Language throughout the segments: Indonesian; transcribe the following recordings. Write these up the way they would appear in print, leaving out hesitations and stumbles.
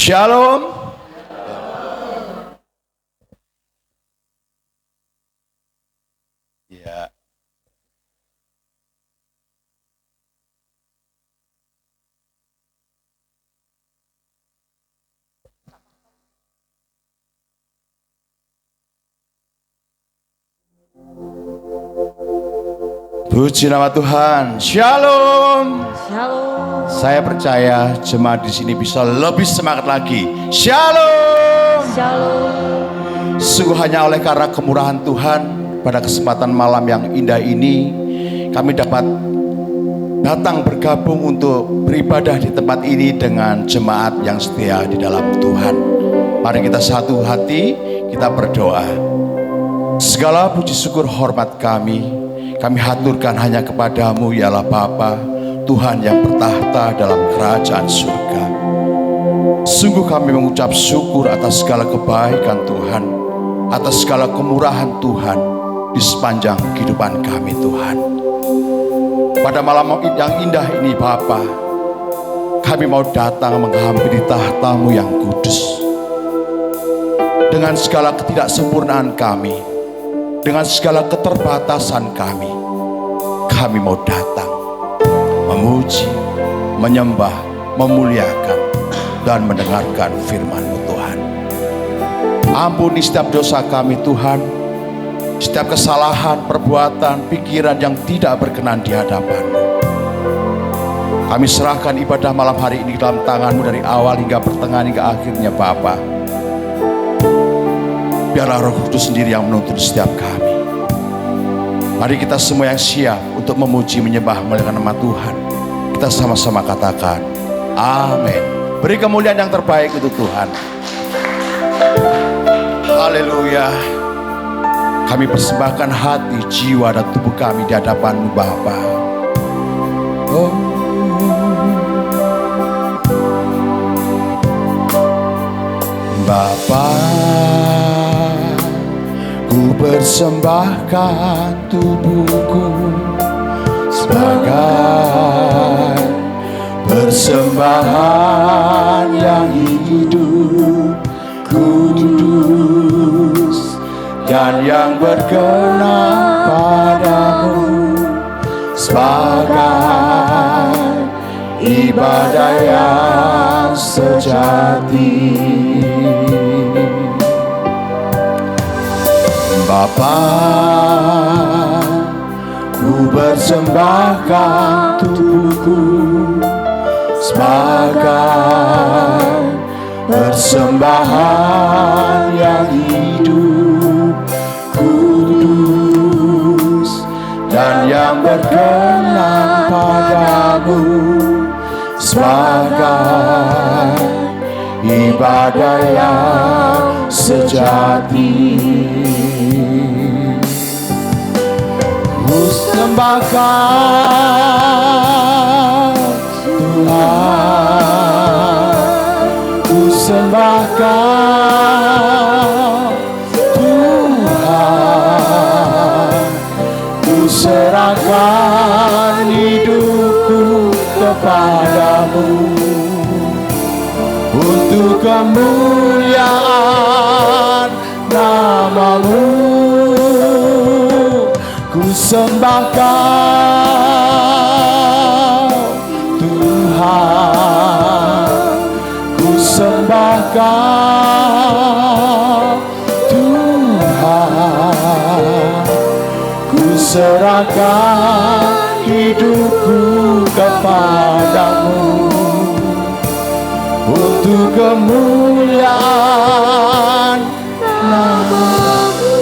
Shalom. Ya. Puji nama Tuhan. Shalom. Shalom. Saya percaya jemaat di sini bisa lebih semangat lagi. Shalom. Shalom. Sungguh hanya oleh karena kemurahan Tuhan pada kesempatan malam yang indah ini kami dapat datang bergabung untuk beribadah di tempat ini dengan jemaat yang setia di dalam Tuhan. Mari kita satu hati, kita berdoa. Segala puji syukur hormat kami haturkan hanya kepadamu ialah Bapa, Tuhan yang bertahta dalam kerajaan surga. Sungguh kami mengucap syukur atas segala kebaikan Tuhan, atas segala kemurahan Tuhan di sepanjang kehidupan kami Tuhan. Pada malam yang indah ini Bapa, kami mau datang menghampiri tahta-Mu yang kudus. Dengan segala ketidaksempurnaan kami, dengan segala keterbatasan kami mau datang memuji, menyembah, memuliakan, dan mendengarkan firman-Mu Tuhan. Ampuni setiap dosa kami Tuhan, setiap kesalahan, perbuatan, pikiran yang tidak berkenan di hadapan-Mu. Kami serahkan ibadah malam hari ini dalam tangan-Mu dari awal hingga pertengahan hingga akhirnya Bapa. Biarlah Roh Kudus sendiri yang menuntun setiap kami. Mari kita semua yang siap untuk memuji, menyembah, memuliakan nama Tuhan. Kita sama-sama katakan, amin. Beri kemuliaan yang terbaik untuk Tuhan. Haleluya. Kami persembahkan hati, jiwa, dan tubuh kami di hadapan-Mu Bapa. Oh. Bapa, ku persembahkan tubuhku sebagai persembahan yang hidup, kudus, dan yang berkenan padamu, sebagai ibadah yang sejati. Bapa, ku persembahkan tubuhku sebagai persembahan yang hidup, kudus, dan yang berkenan padamu, sebagai ibadah yang sejati. Ku sembahkan Tuhan, ku sembahkan Tuhan, ku serahkan hidupku kepadamu untuk kemuliaan nama-Mu. Ku sembahkan Tuhan, ku sembahkan Tuhan, ku serahkan hidupku kepadamu untuk kemuliaan nama-Mu.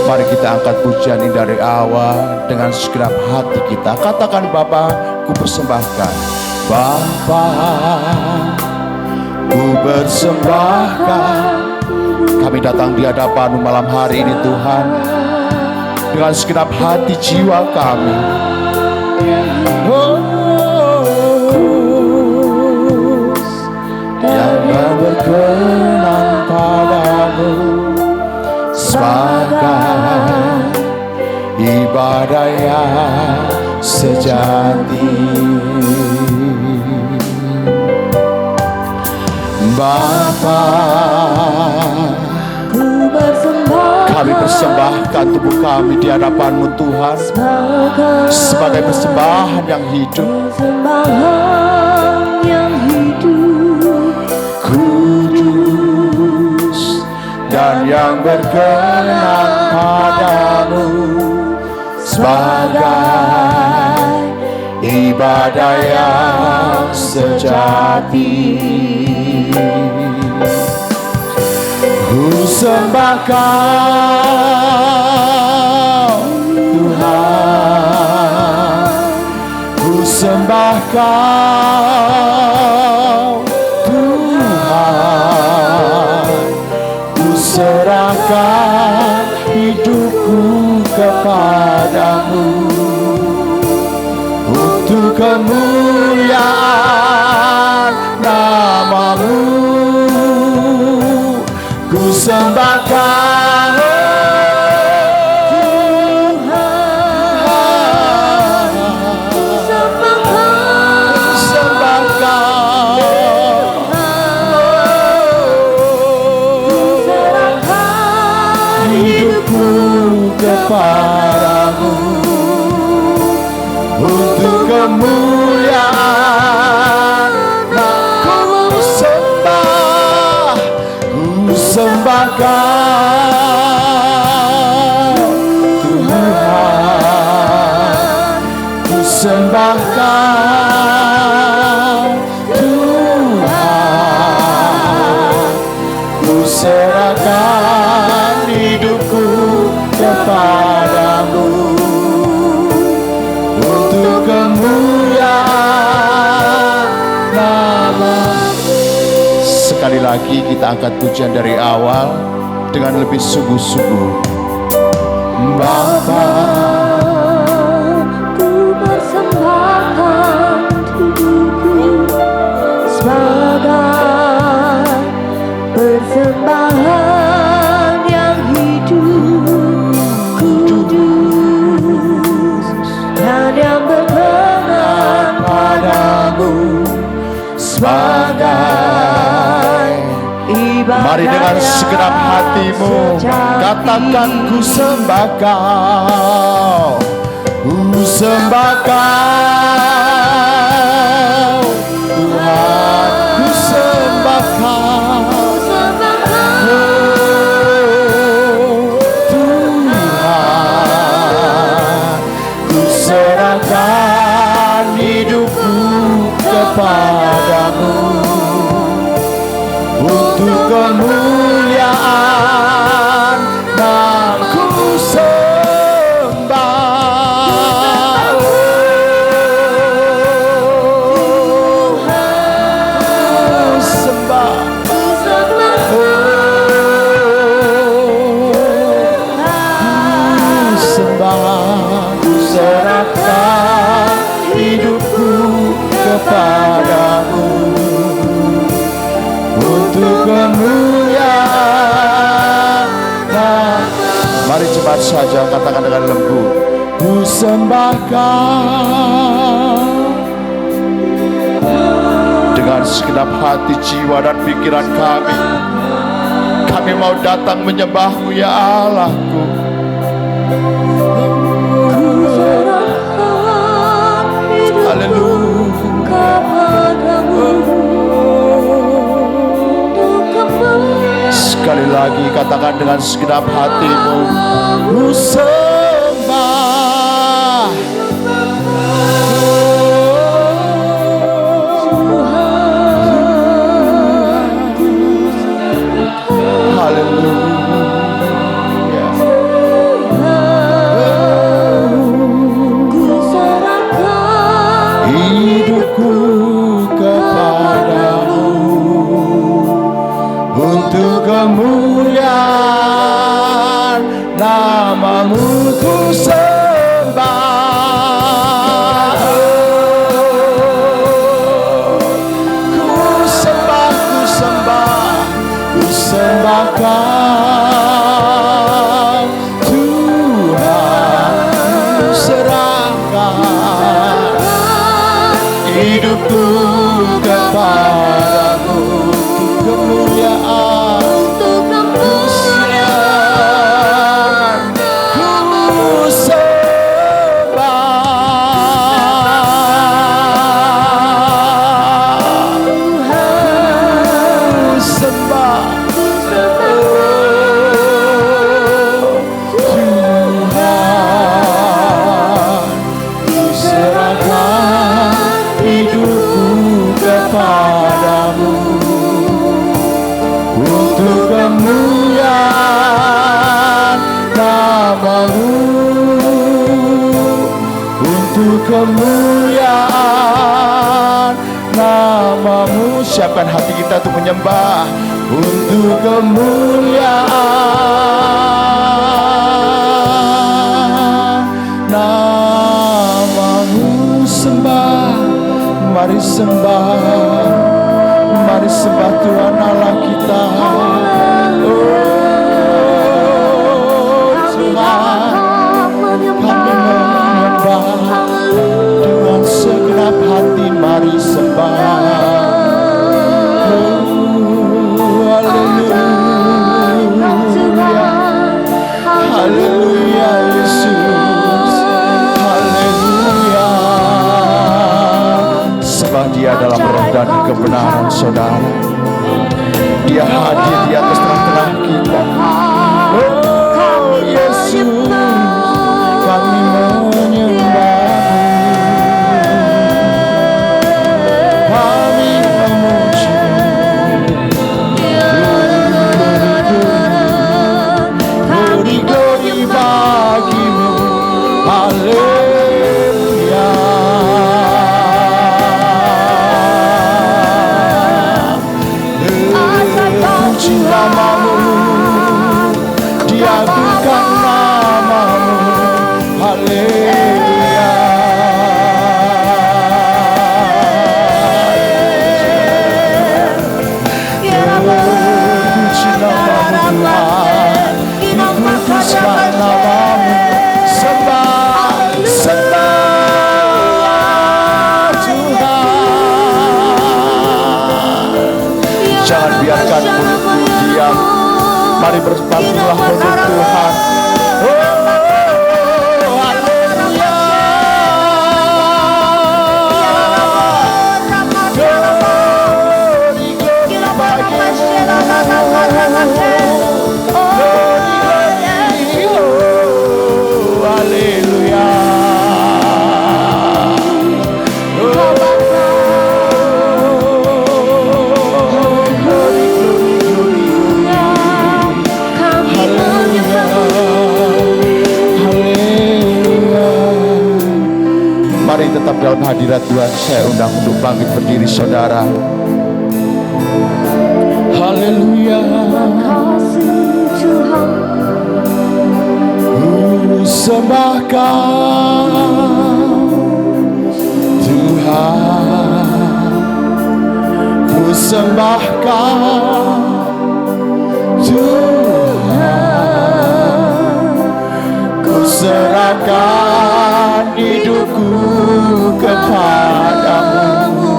Mari kita angkat pujian ini dari awal dengan segenap hati kita. Katakan, Bapa, ku persembahkan. Bapa, ku persembahkan. Kami datang di hadapan-Mu malam hari ini Tuhan, dengan segenap hati jiwa kami. Yang berkenan padamu, sebagai ibadah yang sejati. Bapa, kami persembahkan tubuh kami di hadapan-Mu Tuhan sebagai persembahan yang hidup, kudus dan yang berkenan padamu, sebagai ibadah yang sejati. Ku sembah Kau Tuhan, ku sembah Kau Tuhan, ku serahkan hidupku kepadamu untuk kemuliaan nama-Mu. Ku sembah Kau Tuhan, ku sembah Kau, ku serahkan hidupku kepadamu untuk kemuliaan. Ku sembah Kau Tuhan, ku sembah Kau Tuhan, ku serahkan hidupku kepadamu untuk kemuliaan nama-Mu. Sekali lagi kita angkat pujian dari awal dengan lebih sungguh-sungguh. Bapa, ku persembahkan hidupku sebagai persembahan yang hidup, kudus dan yang berkenan padamu, sebagai mari dengan segenap hatimu katakan, ku sembah Kau, ku sembah Kau Tuhan, ku sembah Kau Tuhan, ku serahkan hidupku kepadamu untuk kemuliaan nama-Ku. Sembah sembah sembah, ku serahkan hidupku kepadamu untuk kemuliaan. Mari cepat saja katakan dengan lembut, ku sembah Kau. Dengan segenap hati, jiwa dan pikiran kami mau datang menyembah-Mu ya Allahku. Haleluya. Sekali lagi katakan dengan segenap hatimu, ku sembah. Haleluya. Hidupku kepadamu untuk kemuliaan nama-Mu. Ku sembah, ku sembah, ku sembah, ku sembah Kau Tuhan, ku serahkan hidupku kepadamu untuk untuk kemuliaan namamu. Siapkan hati kita untuk menyembah untuk kemuliaan namamu. Sembah, mari sembah, mari sembah Tuhan Allah kita. Dengan segenap hati mari sembah. Haleluya, haleluya Yesus, haleluya. Sembah Dia dalam roh dan kebenaran saudara. Dia hadir di atas tengah-tengah kita. Oh Yesus, kami menyembah. Mari bersembahlah untuk Tuhan. Mari tetap dalam hadirat Tuhan. Saya undang untuk bangkit berdiri saudara. Haleluya. Ku sembahkan Tuhan, ku sembahkan Tuhan, ku serahkan hidupku kepadamu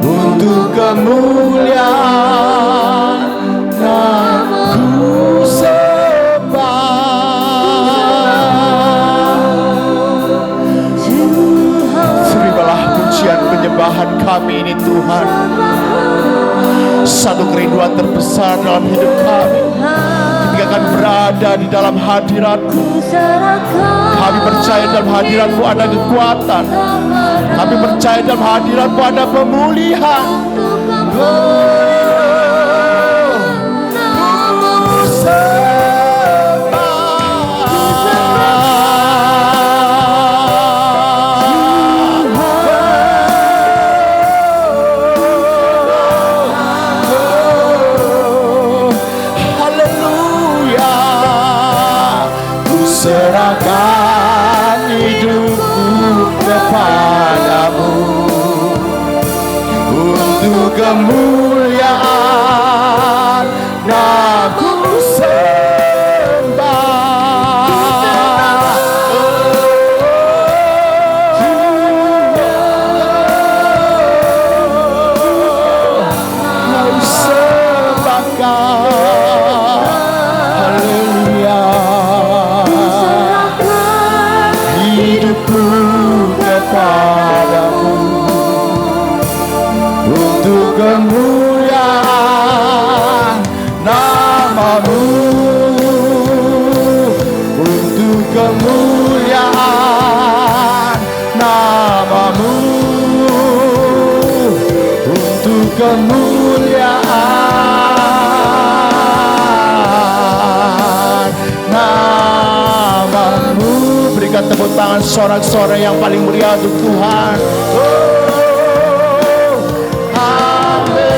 untuk kemuliaan namamu. Terimalah pujian penyembahan kami ini Tuhan. Satu kerinduan terbesar dalam hidup kami ketika kami berada di dalam hadirat-Mu. Kami percaya dalam hadirat-Mu ada kekuatan. Kami percaya dalam hadirat-Mu ada pemulihan. Serahkan hidupku kepadamu untuk kemuliaan namamu sembah. Kau sembahkan. Haleluya. Hidupku kepadamu untuk kemuliaan bersorak-sorai yang paling meriah untuk Tuhan. Oh, amin.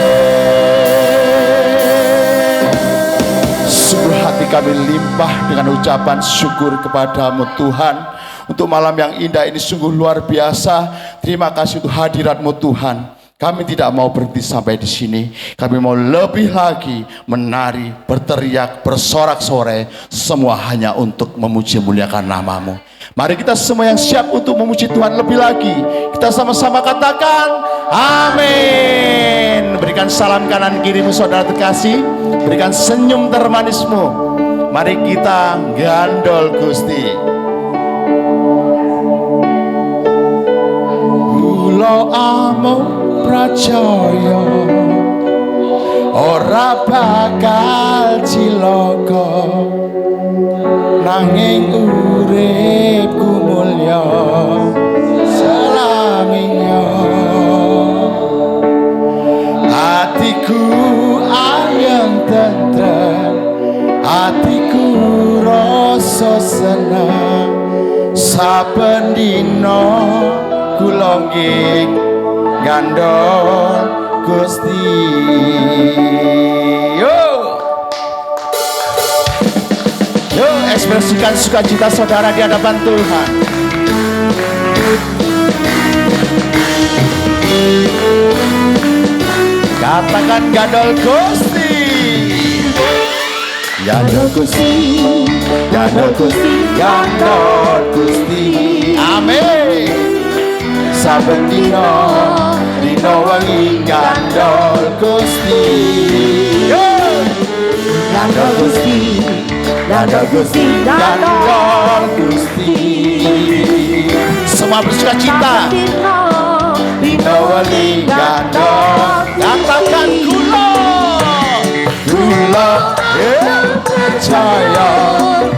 Sungguh hati kami limpah dengan ucapan syukur kepadamu Tuhan. Untuk malam yang indah ini sungguh luar biasa. Terima kasih untuk hadirat-Mu Tuhan. Kami tidak mau berhenti sampai di sini. Kami mau lebih lagi menari, berteriak, bersorak-sorai. Semua hanya untuk memuji muliakan nama-Mu. Mari kita semua yang siap untuk memuji Tuhan lebih lagi. Kita sama-sama katakan amin. Berikan salam kanan kirimu saudara terkasih. Berikan senyum termanismu. Mari kita gandol Gusti. Kula amung pracaya ora bakal cilaka nanging uripku mulya selaminya. Atiku ayem tentrem, atiku rasa seneng, saben dina kula nggih gandol Gusti. Yo, ekspresikan sukacita saudara di hadapan Tuhan. Katakan gandol Gusti. Gandol Gusti, gandol Gusti, gandol Gusti. Amin. Saben dina wengi gandol Gusti. Gandol Gusti, gandol Gusti, gandol Gusti. Semua bersukacita. Dina wengi gandol. Katakan kula percaya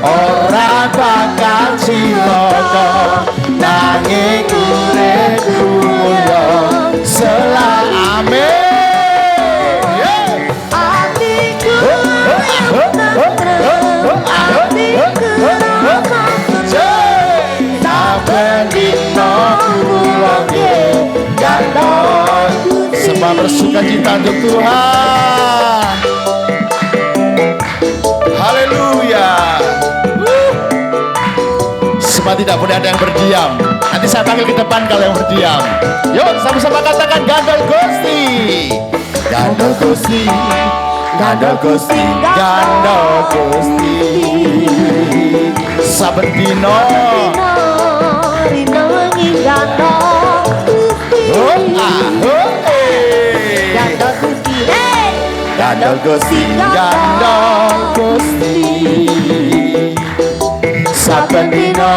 ora bakal cilaka nanging uripku mulya selame. Atiku saben dina kula gandol. Semua bersukacita untuk Tuhan. Haleluya. Semua tidak boleh ada yang berdiam. Nanti saya panggil ke depan kalau yang berdiam. Yuk sama-sama katakan gandol Gusti. Gandol Gusti, gandol Gusti, gandol Gusti. Saben dina wengi gandol Gusti. Gandol Gusti, gandol Gusti, gandol Gusti. Saben dina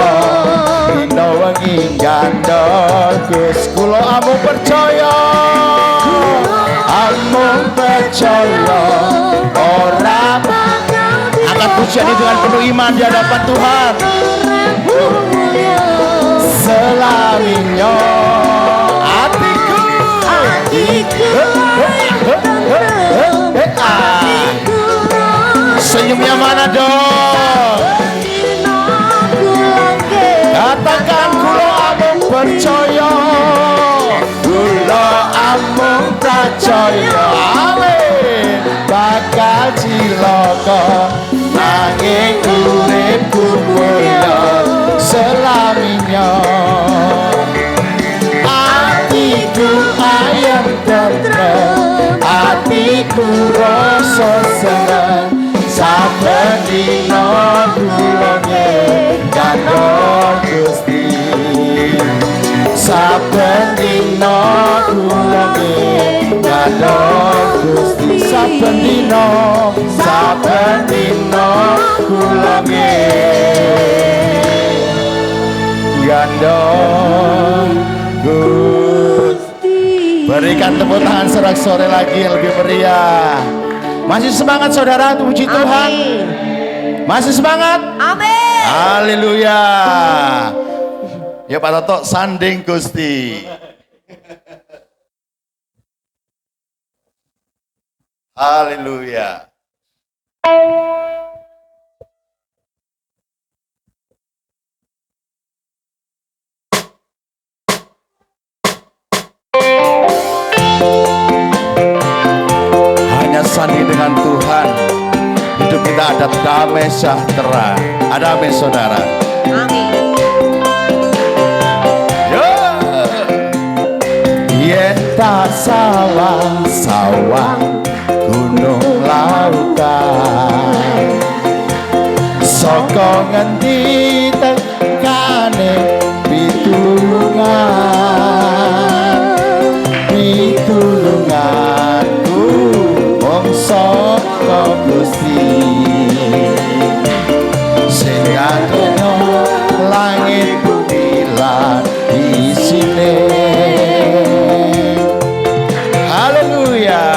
wengi gandol Gusti. Kula amung percaya, amung percaya ora angkat pujian ini dengan penuh iman di hadapan Tuhan. Selaminya hatiku senyumnya mana dong? Katakan kula amung percaya, kula amung percaya, amin. Bakal cilaka nanging uripku mulya selaminya. Atiku ayem tentrem, atiku rasa seneng, saben dina kula gandol Gusti. Saben dina kula gandol Gusti. Saben dina kula gandol Gusti. Berikan tepuk tangan sorak-sorai lagi yang lebih meriah. Masih semangat saudara untuk puji Tuhan? Masih semangat? Amin. Haleluya. Ya Pak Toto, sanding Gusti. Haleluya. firman Tuhan, hidup kita ada damai sejahtera. Ada amin saudara? Amin. Yen tak salah sawang gunung lautan, saka ngendi tekane pitulunganku mung saka Gusti sing ngadeno langit bumi lan isine. Haleluya.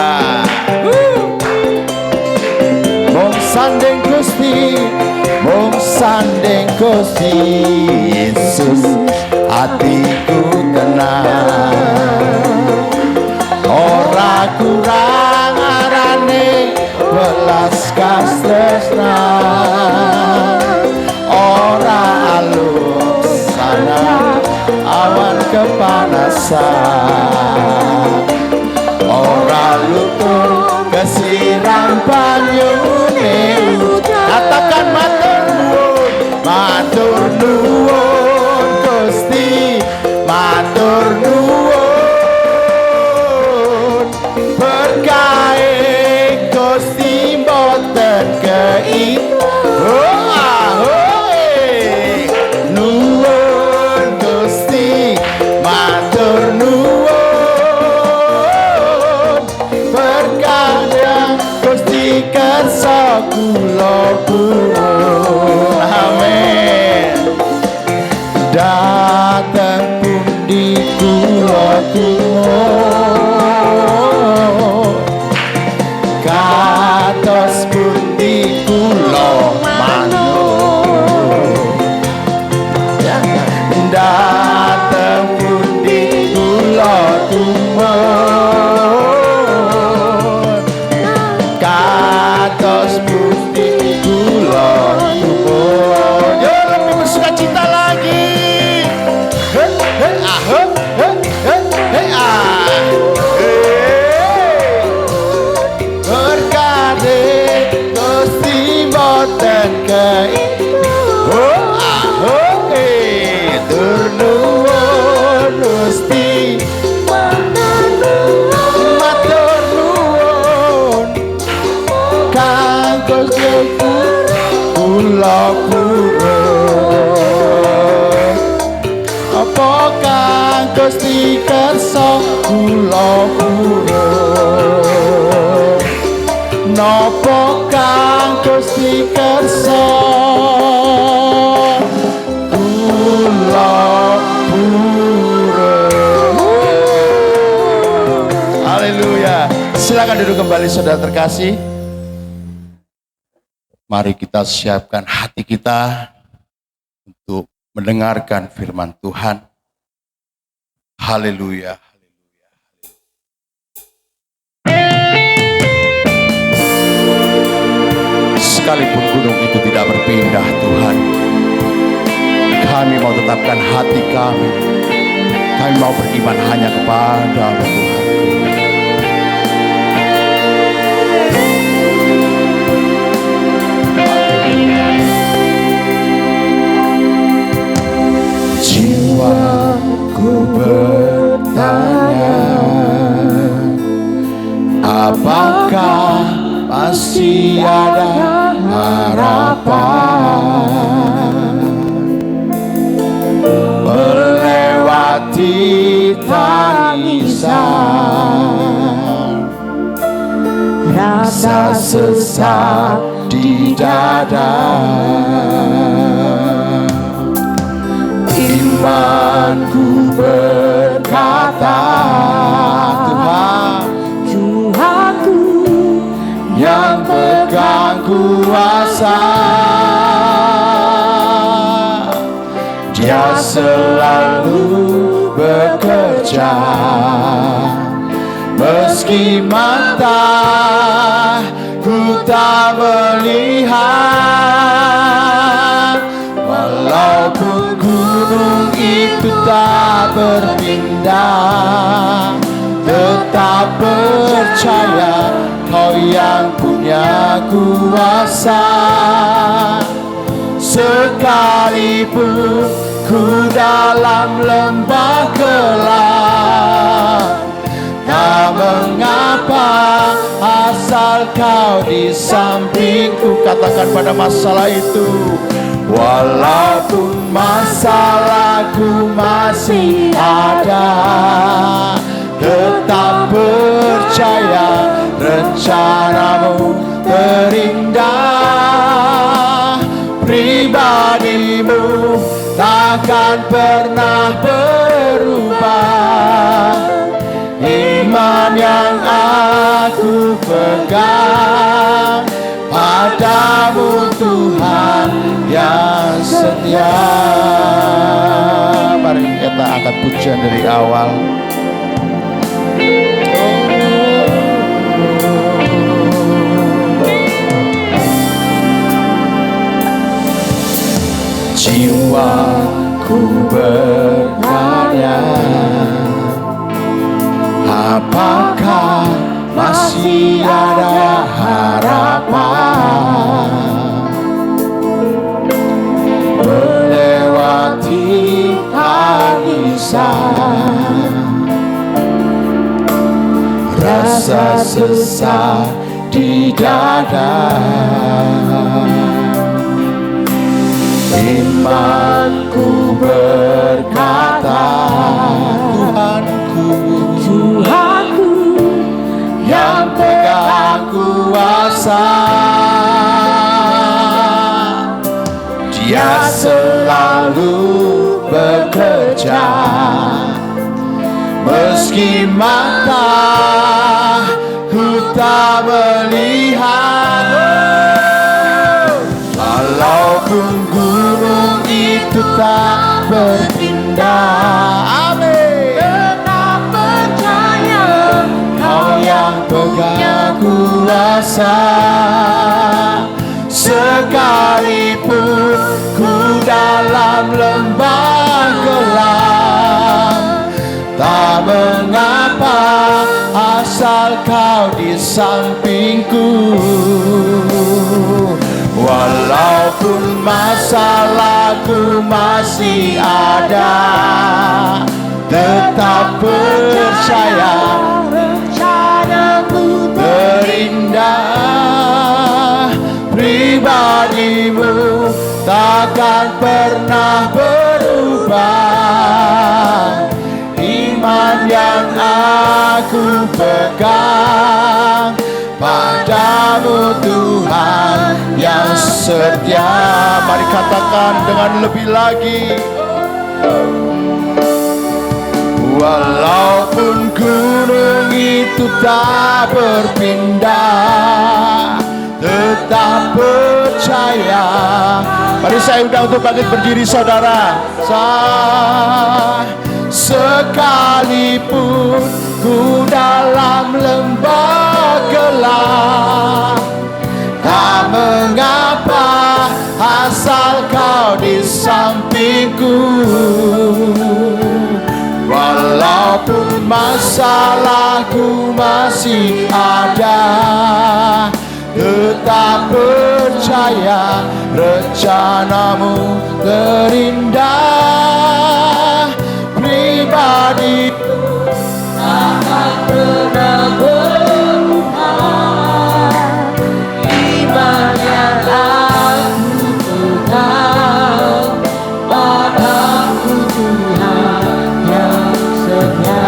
Mung sanding Gusti Yesus, hatiku tenang, ora kurang arane welas kastresna, ora alus sana awan kepanasan, ora lutut kesiram banyune udan. Katakan matur nuwun Gusti, matur nuwun, berkahe Gusti mboten nuwun Gusti, matur nuwun, berkahe Gusti kersa kula purun. Amin. Dateng pundi kula tuwuh, kados pundi kula manut. Dateng pundi kula tuwuh, kados pundi kula tuwuh. Yo lebih bersukacita lagi. Berkade Gusti mboten tur nuwun Gusti, matur nuwun kanggo kula purun. Apa kang Gusti kersa kula purun, napa kang Gusti kersa kula purun. Haleluya. Silakan duduk kembali saudara terkasih. Mari kita siapkan hati kita untuk mendengarkan firman Tuhan. Haleluya. Sekalipun gunung itu tidak berpindah Tuhan, kami mau tetapkan hati kami. Kami mau beriman hanya kepada-Mu Tuhan. Jiwaku bertanya, apakah masih ada harapan melewati tangisan, rasa sesak di dada? Imanku berkata, Tuhanku yang pegang kuasa, Dia selalu bekerja meski mataku tak melihat, walaupun gunung itu tak berpindah, tetap percaya Kau yang punya kuasa. Sekalipun ku dalam lembah gelap, tak mengapa asal kau di sampingku. Katakan pada masalah itu, walaupun masalahku masih ada, tetap percaya rencanamu terindah. Pribadimu takkan pernah berubah. Iman yang aku pegang padamu, Tuhan yang setia. Mari kita angkat pujian dari awal. Jiwaku bertanya, apakah masih ada harapan melewati tangisan, rasa sesak di dada. Imanku berkata, Tuhanku yang pegang kuasa. Dia selalu bekerja meski mataku tak melihat. Walaupun gunung itu tak berpindah, amin, tetap percaya Kau yang pegang kuasa. Sekalipun ku dalam lembah gelap, tak mengapa asal Kau di sampingku. Walaupun masalahku masih ada, tetap percaya rencanamu terindah. Pribadimu takkan pernah berubah. Iman yang aku pegang padamu, Tuhan yang setia. Mari katakan dengan lebih lagi. Walaupun gunung itu tak berpindah, tetap percaya. Mari saya undang untuk bangkit berdiri, saudara. Sekalipun ku dalam lembah gelap, tak mengapa asal Kau di sampingku. Walaupun masalahku masih ada, tetap percaya rencanamu terindah. Pribadi akan pernah berubah. Iman yang aku pegang padamu, Tuhan yang setia.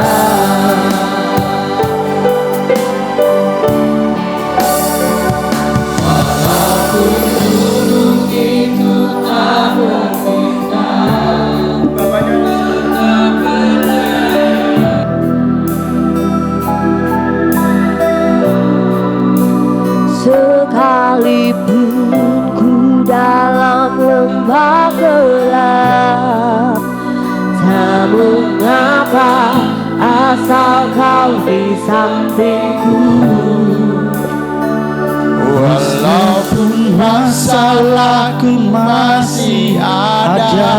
Walaupun gunung itu tak berpindah, sekalipun ku dalam lembah gelap, tak mengapa asal Kau di sampingku. Walaupun masalahku masih ada,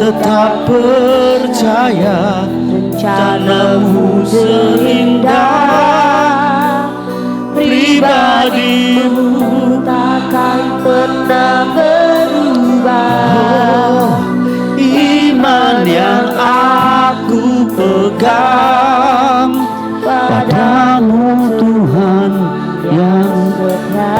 tetap percaya rencanamu terindah. pribadimu takkan pernah berubah. Iman yang aku pegang padamu Tuhan yang setia.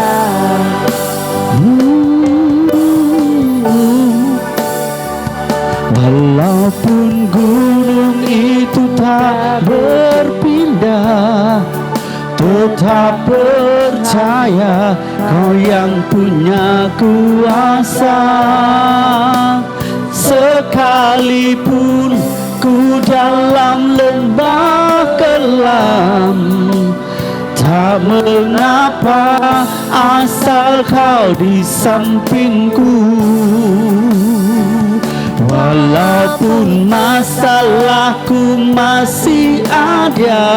Walaupun gunung itu tak berpindah, tetap percaya Kau yang punya kuasa. Sekalipun ku dalam lembah kelam, tak mengapa asal Kau di sampingku. Walaupun masalahku masih ada,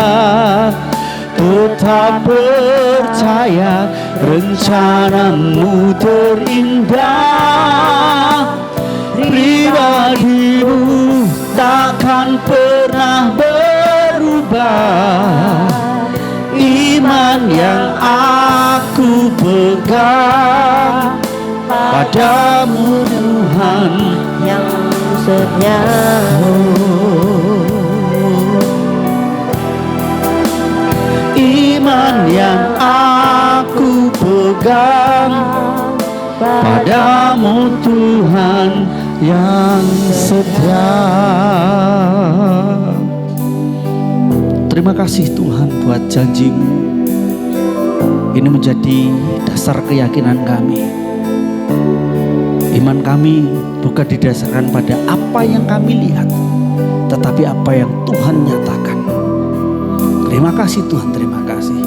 tetap percaya rencanamu terindah. Pribadimu takkan pernah berubah. Iman yang aku pegang padamu Tuhan Yang setia. Iman yang aku pegang padamu Tuhan yang setia. Terima kasih Tuhan buat janji-Mu. Ini menjadi dasar keyakinan kami. Iman kami bukan didasarkan pada apa yang kami lihat, tetapi apa yang Tuhan nyatakan. Terima kasih Tuhan, terima kasih.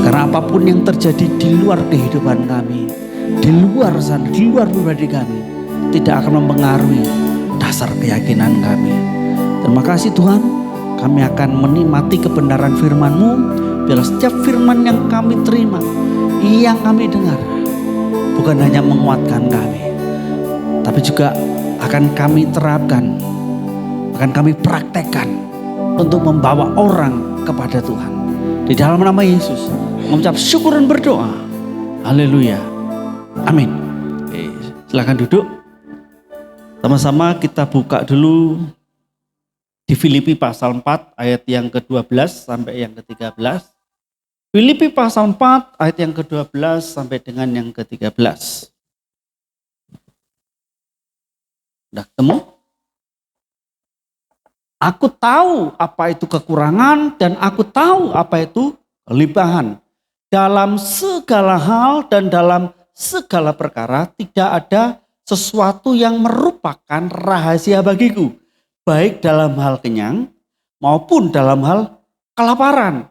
Karena apapun yang terjadi di luar kehidupan kami, di luar sana, di luar pribadi kami, tidak akan mempengaruhi dasar keyakinan kami. Terima kasih Tuhan, kami akan menikmati kebenaran firman-Mu. Biarlah setiap firman yang kami terima, yang kami dengar, bukan hanya menguatkan kami, tapi juga akan kami terapkan, akan kami praktekkan untuk membawa orang kepada Tuhan. Di dalam nama Yesus, mengucap syukur dan berdoa. Haleluya. Amin. Oke, silakan duduk. Sama-sama kita buka dulu di Filipi pasal 4 ayat yang ke-12 sampai yang ke-13. Filipi pasal 4 ayat yang ke-12 sampai dengan yang ke-13. Sudah ketemu? Aku tahu apa itu kekurangan dan aku tahu apa itu kelimpahan. Dalam segala hal dan dalam segala perkara tidak ada sesuatu yang merupakan rahasia bagiku. Baik dalam hal kenyang maupun dalam hal kelaparan.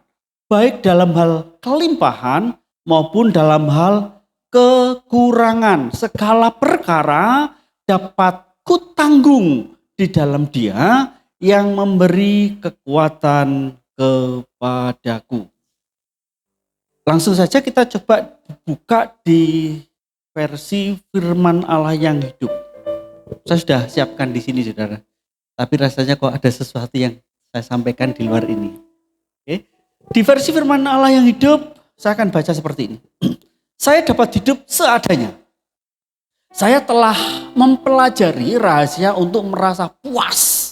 Baik dalam hal kelimpahan maupun dalam hal kekurangan. Segala perkara dapat kutanggung di dalam Dia yang memberi kekuatan kepadaku. Langsung saja kita coba buka di versi firman Allah yang hidup. Saya sudah siapkan di sini saudara. Tapi rasanya kok ada sesuatu yang saya sampaikan di luar ini. Oke. Di versi firman Allah yang hidup, saya akan baca seperti ini. Saya dapat hidup seadanya. Saya telah mempelajari rahasia untuk merasa puas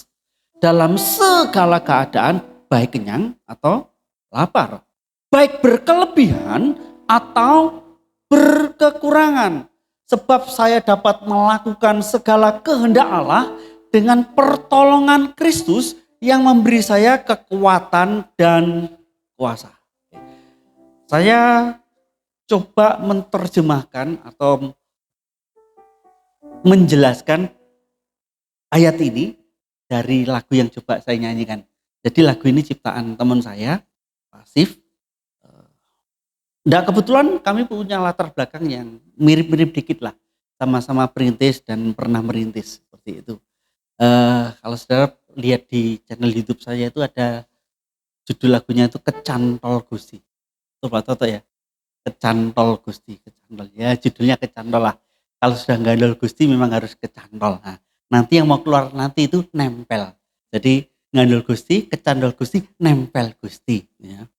dalam segala keadaan, baik kenyang atau lapar. Baik berkelebihan atau berkekurangan. Sebab saya dapat melakukan segala kehendak Allah dengan pertolongan Kristus yang memberi saya kekuatan dan kuasa. Saya coba menerjemahkan atau menjelaskan ayat ini dari lagu yang coba saya nyanyikan. Jadi lagu ini ciptaan teman saya, Pasif. Nah kebetulan kami punya latar belakang yang mirip-mirip dikit lah. Sama-sama perintis dan pernah merintis seperti itu. Kalau saudara lihat di channel YouTube saya itu ada judul lagunya itu Kecantol Gusti. Coba toto ya. Kecantol Gusti, kecantol. Ya judulnya kecantol lah. Kalau sudah gandol Gusti memang harus kecantol. Nah, nanti yang mau keluar nanti itu nempel. Jadi ngandol Gusti, kecantol Gusti, nempel Gusti. Ya.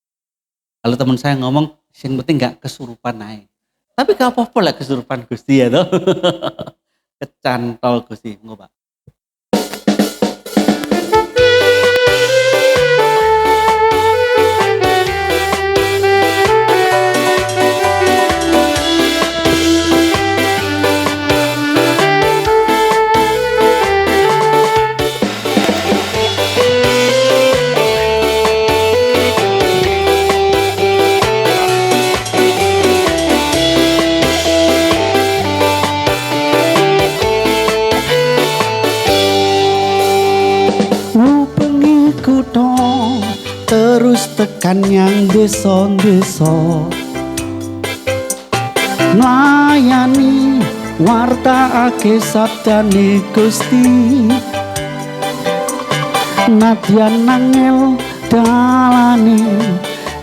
Kalau teman saya ngomong Yang penting gak kesurupan naik. Tapi gak apa-apa lah kesurupan Gusti ya toh. Kecantol Gusti, engko Pak. Terus tekan yang desa-desa nglayani wartaake sabdane Gusti, nadyan nangel dalane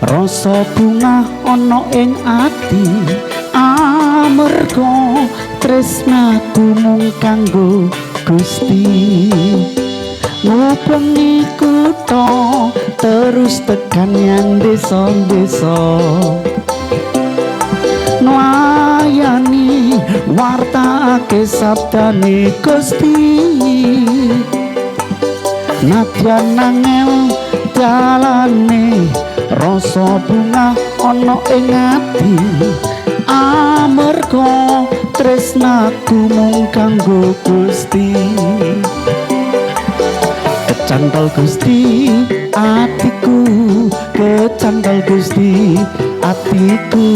rasa bunga ana ing ati, amarga tresnaku mung kanggo Gusti. Ngubengi kutha terus tekan yang desa-desa nglayani wartaake sabdane Gusti, nadyan nangel dalane rasa bunga ana ing ati, amarga tresnaku mung kanggo Gusti. Kecantol Gusti atiku, kecantol Gusti atiku,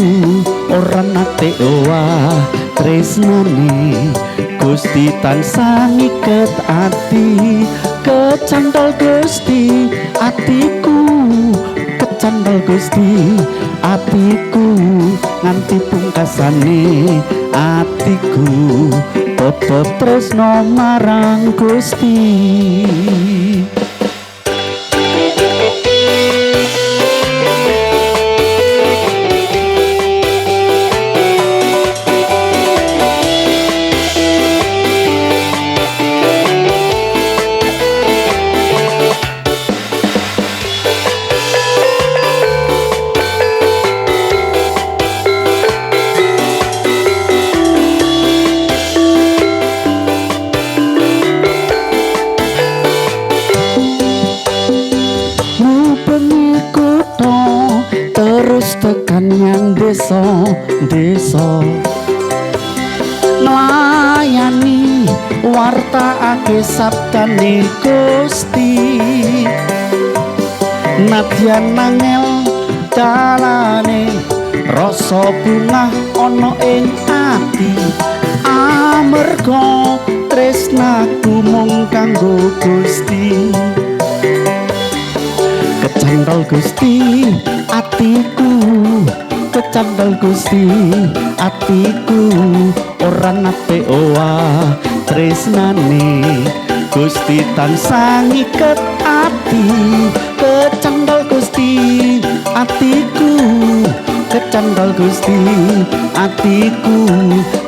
ora nate owah tresnane Gusti tansah ngiket ati. Kecantol Gusti atiku, kecantol Gusti atiku, nganti pungkasane atiku tetep tresno marang Gusti. Tekan yang desa-desa nglayani wartaake sabdane Gusti, nadyan nangel dalane rasa bunga ana ing ati, amarga tresnaku mung kanggo Gusti. Kecantol Gusti atiku, kecantol Gusti atiku, ora nate owah tresnane Gusti tansah ngiket ati. Kecantol Gusti atiku, kecantol Gusti atiku,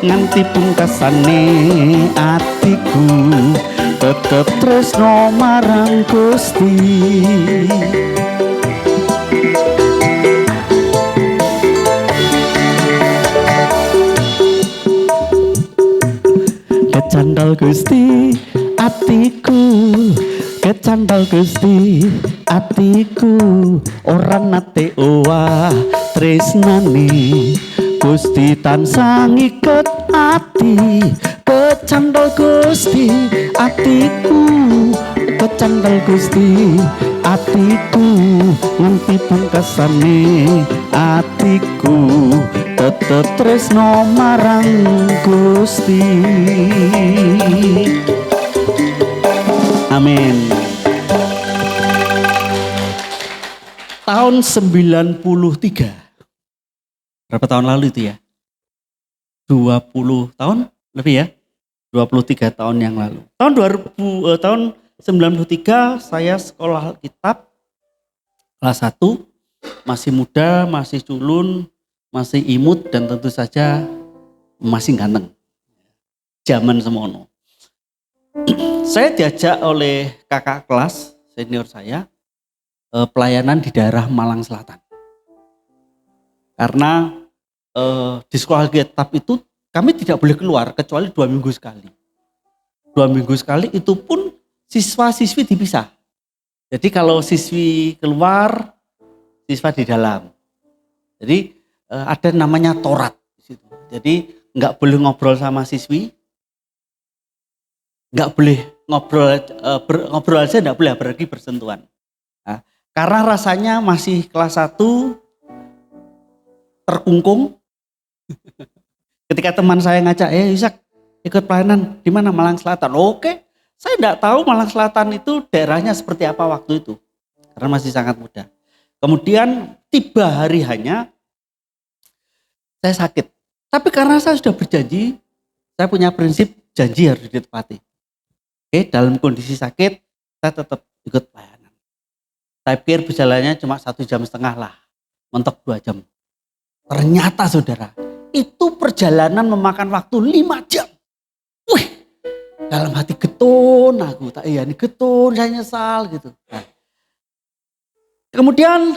nganti pungkasane atiku tetep tresno marang Gusti. Kecantol Gusti atiku, kecantol Gusti atiku, ora nate owah tresnane Gusti tansah ngiket ati. Kecantol Gusti atiku, kecantol Gusti atiku, nganti pungkasane atiku tetep tresno marang Gusti. Amin. Tahun 93. Berapa tahun lalu itu ya? 20 tahun lebih ya? 23 tahun yang lalu. Tahun 93 saya sekolah Alkitab kelas 1, masih muda, masih culun, masih imut, dan tentu saja masih ganteng. Zaman semono. Saya diajak oleh kakak kelas senior saya pelayanan di daerah Malang Selatan. Karena di sekolah Alkitab itu kami tidak boleh keluar kecuali 2 minggu sekali. 2 minggu sekali itu pun siswa-siswi dipisah. Jadi kalau siswi keluar, siswa di dalam. Jadi ada namanya Torat di situ. Jadi nggak boleh ngobrol sama siswi, nggak boleh ngobrol aja, nggak boleh apalagi bersentuhan. Nah, karena rasanya masih kelas 1 terkungkung. Ketika teman saya ngajak, Ishak ikut pelayanan di mana? Malang Selatan. Oke, saya enggak tahu Malang Selatan itu daerahnya seperti apa waktu itu. Karena masih sangat muda. Kemudian tiba hari hanya, saya sakit. Tapi karena saya sudah berjanji, saya punya prinsip janji harus ditepati. Oke, dalam kondisi sakit, saya tetap ikut pelayanan. Saya pikir berjalannya cuma 1,5 jam lah, mentok 2 jam. Ternyata saudara, itu perjalanan memakan waktu 5 jam. Wih, dalam hati getun aku, tak iya ini getun, saya nyesal gitu. Nah, kemudian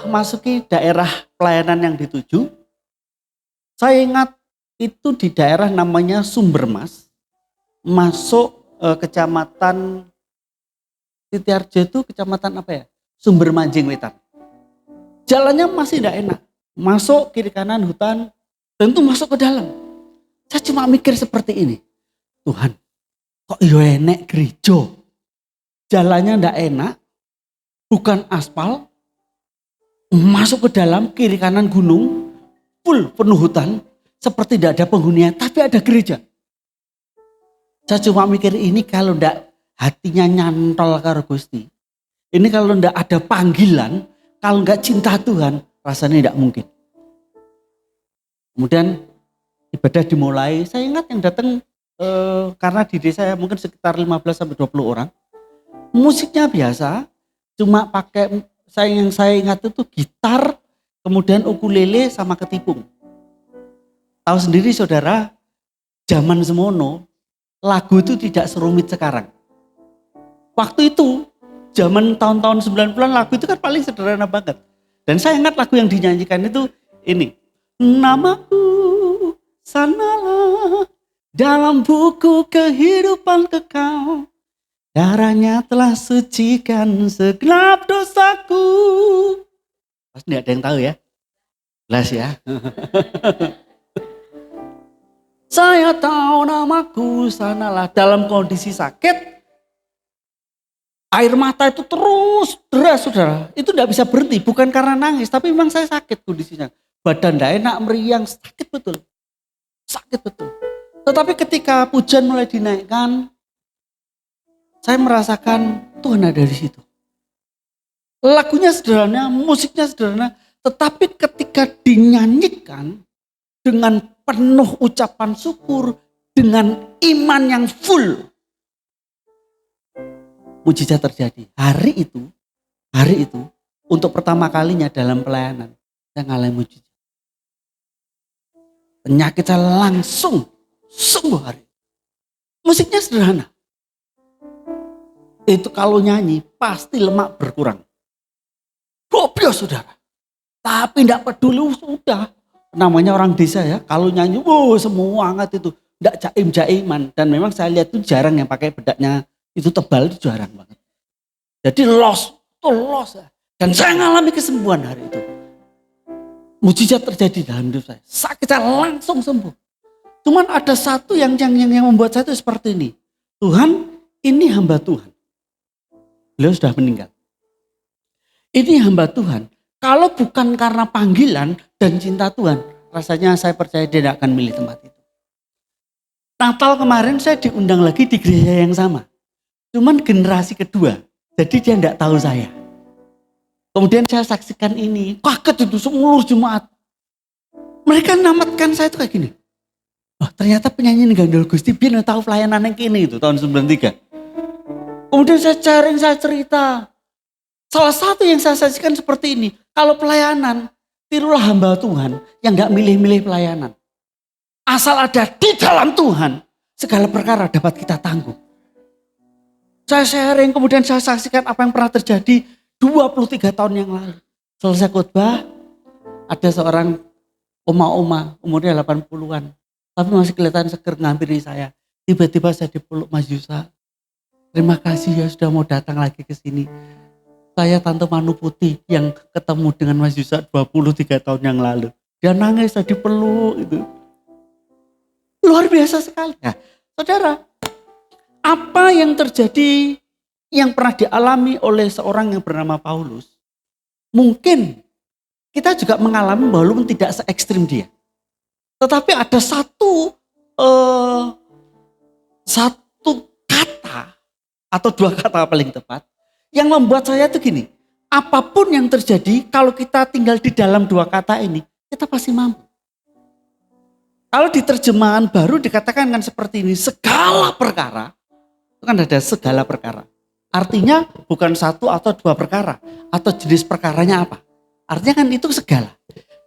masuki daerah pelayanan yang dituju. Saya ingat itu di daerah namanya Sumbermas, masuk kecamatan Sitiarjo itu kecamatan apa ya? Sumber Manjing Wetan. Jalannya masih tidak enak, masuk kiri kanan hutan, tentu masuk ke dalam. Saya cuma mikir seperti ini, Tuhan, kok yo enek gereja, jalannya tidak enak, bukan aspal, masuk ke dalam kiri kanan gunung, full penuh hutan, seperti tidak ada penghuninya, tapi ada gereja. Saya cuma mikir ini kalau tidak hatinya nyantol karo Gusti, ini kalau tidak ada panggilan, kalau nggak cinta Tuhan, rasanya tidak mungkin. Kemudian ibadah dimulai, saya ingat yang datang karena di desa saya mungkin sekitar 15-20 orang. Musiknya biasa, cuma pakai yang saya ingat itu gitar, kemudian ukulele sama ketipung. Tahu sendiri saudara, zaman semono lagu itu tidak serumit sekarang. Waktu itu, zaman tahun-tahun 90-an lagu itu kan paling sederhana banget. Dan saya ingat lagu yang dinyanyikan itu ini. Namaku sanalah dalam buku kehidupan kekal. Darahnya telah sucikan segenap dosaku. Pasti tidak ada yang tahu ya. Jelas ya. Saya tahu namaku sanalah dalam kondisi sakit. Air mata itu terus deras saudara. Itu tidak bisa berhenti. Bukan karena nangis. Tapi memang saya sakit kondisinya. Badan tidak enak, meriang. Sakit betul. Sakit betul. Tetapi ketika pujian mulai dinaikkan. Saya merasakan Tuhan ada di situ. Lagunya sederhana, musiknya sederhana. Tetapi ketika dinyanyikan. Dengan penuh ucapan syukur. Dengan iman yang full. Mujizat terjadi. Hari itu untuk pertama kalinya dalam pelayanan saya ngalamin mujizat. Penyakit saya langsung sembuh hari. Musiknya sederhana. Itu kalau nyanyi pasti lemak berkurang. Gobios saudara. Tapi tidak peduli sudah. Namanya orang desa ya. Kalau nyanyi semua hangat itu. Tidak jaim-jaiman. Dan memang saya lihat itu jarang yang pakai bedaknya. Itu tebal, itu jarang banget. Jadi loss. Dan saya ngalami kesembuhan hari itu. Mujizat terjadi dalam hidup saya. Sakit saya langsung sembuh. Cuman ada satu yang membuat saya itu seperti ini. Tuhan, ini hamba Tuhan. Beliau sudah meninggal. Ini hamba Tuhan. Kalau bukan karena panggilan dan cinta Tuhan, rasanya saya percaya dia tidak akan milih tempat itu. Natal kemarin saya diundang lagi di gereja yang sama. Cuman generasi kedua, jadi dia tidak tahu saya. Kemudian saya saksikan ini, kaget itu seluruh jemaat. Mereka namatkan saya itu kayak gini. Oh, ternyata penyanyi Gandul Gusti Biar tahu pelayanan yang kini itu tahun 93. Kemudian saya sharing, saya cerita. Salah satu yang saya saksikan seperti ini, kalau pelayanan, tirulah hamba Tuhan yang gak milih-milih pelayanan. Asal ada di dalam Tuhan, segala perkara dapat kita tanggung. Saya sharing, kemudian saya saksikan apa yang pernah terjadi 23 tahun yang lalu. Selesai khotbah, Ada seorang oma-oma umurnya 80-an. Tapi masih kelihatan seger ngampiri saya. Tiba-tiba saya dipeluk, Mas Yusa. Terima kasih ya sudah mau datang lagi ke sini. Saya Tante Manu Putih yang ketemu dengan Mas Yusa 23 tahun yang lalu. Dia nangis, saya dipeluk itu. Luar biasa sekali. Nah, saudara, apa yang terjadi yang pernah dialami oleh seorang yang bernama Paulus, mungkin kita juga mengalami walaupun tidak se ekstrim dia. Tetapi ada satu kata atau dua kata paling tepat yang membuat saya itu gini, apapun yang terjadi kalau kita tinggal di dalam dua kata ini, kita pasti mampu. Kalau di terjemahan baru dikatakan kan seperti ini, segala perkara, itu kan ada segala perkara. Artinya bukan satu atau dua perkara, atau jenis perkaranya apa. Artinya kan itu segala.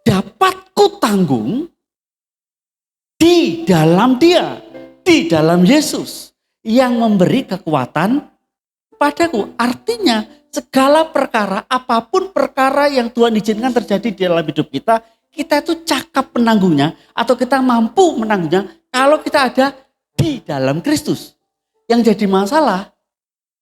Dapat ku tanggung di dalam Dia, di dalam Yesus yang memberi kekuatan padaku. Artinya segala perkara, apapun perkara yang Tuhan izinkan terjadi di dalam hidup kita itu cakap menanggungnya atau kita mampu menanggungnya kalau kita ada di dalam Kristus. Yang jadi masalah,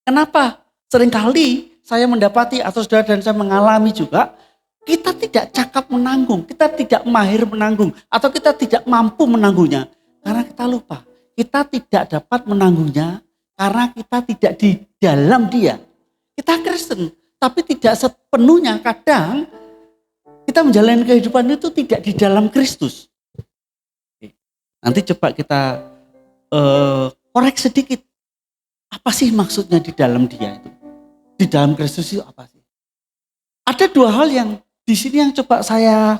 kenapa? Seringkali saya mendapati atau saudara dan saya mengalami juga, kita tidak cakap menanggung, kita tidak mahir menanggung, atau kita tidak mampu menanggungnya. Karena kita lupa, kita tidak dapat menanggungnya karena kita tidak di dalam Dia. Kita Kristen, tapi tidak sepenuhnya. Kadang kita menjalani kehidupan itu tidak di dalam Kristus. Nanti coba kita korek sedikit. Apa sih maksudnya di dalam Dia itu? Di dalam Kristus itu apa sih? Ada dua hal yang di sini yang coba saya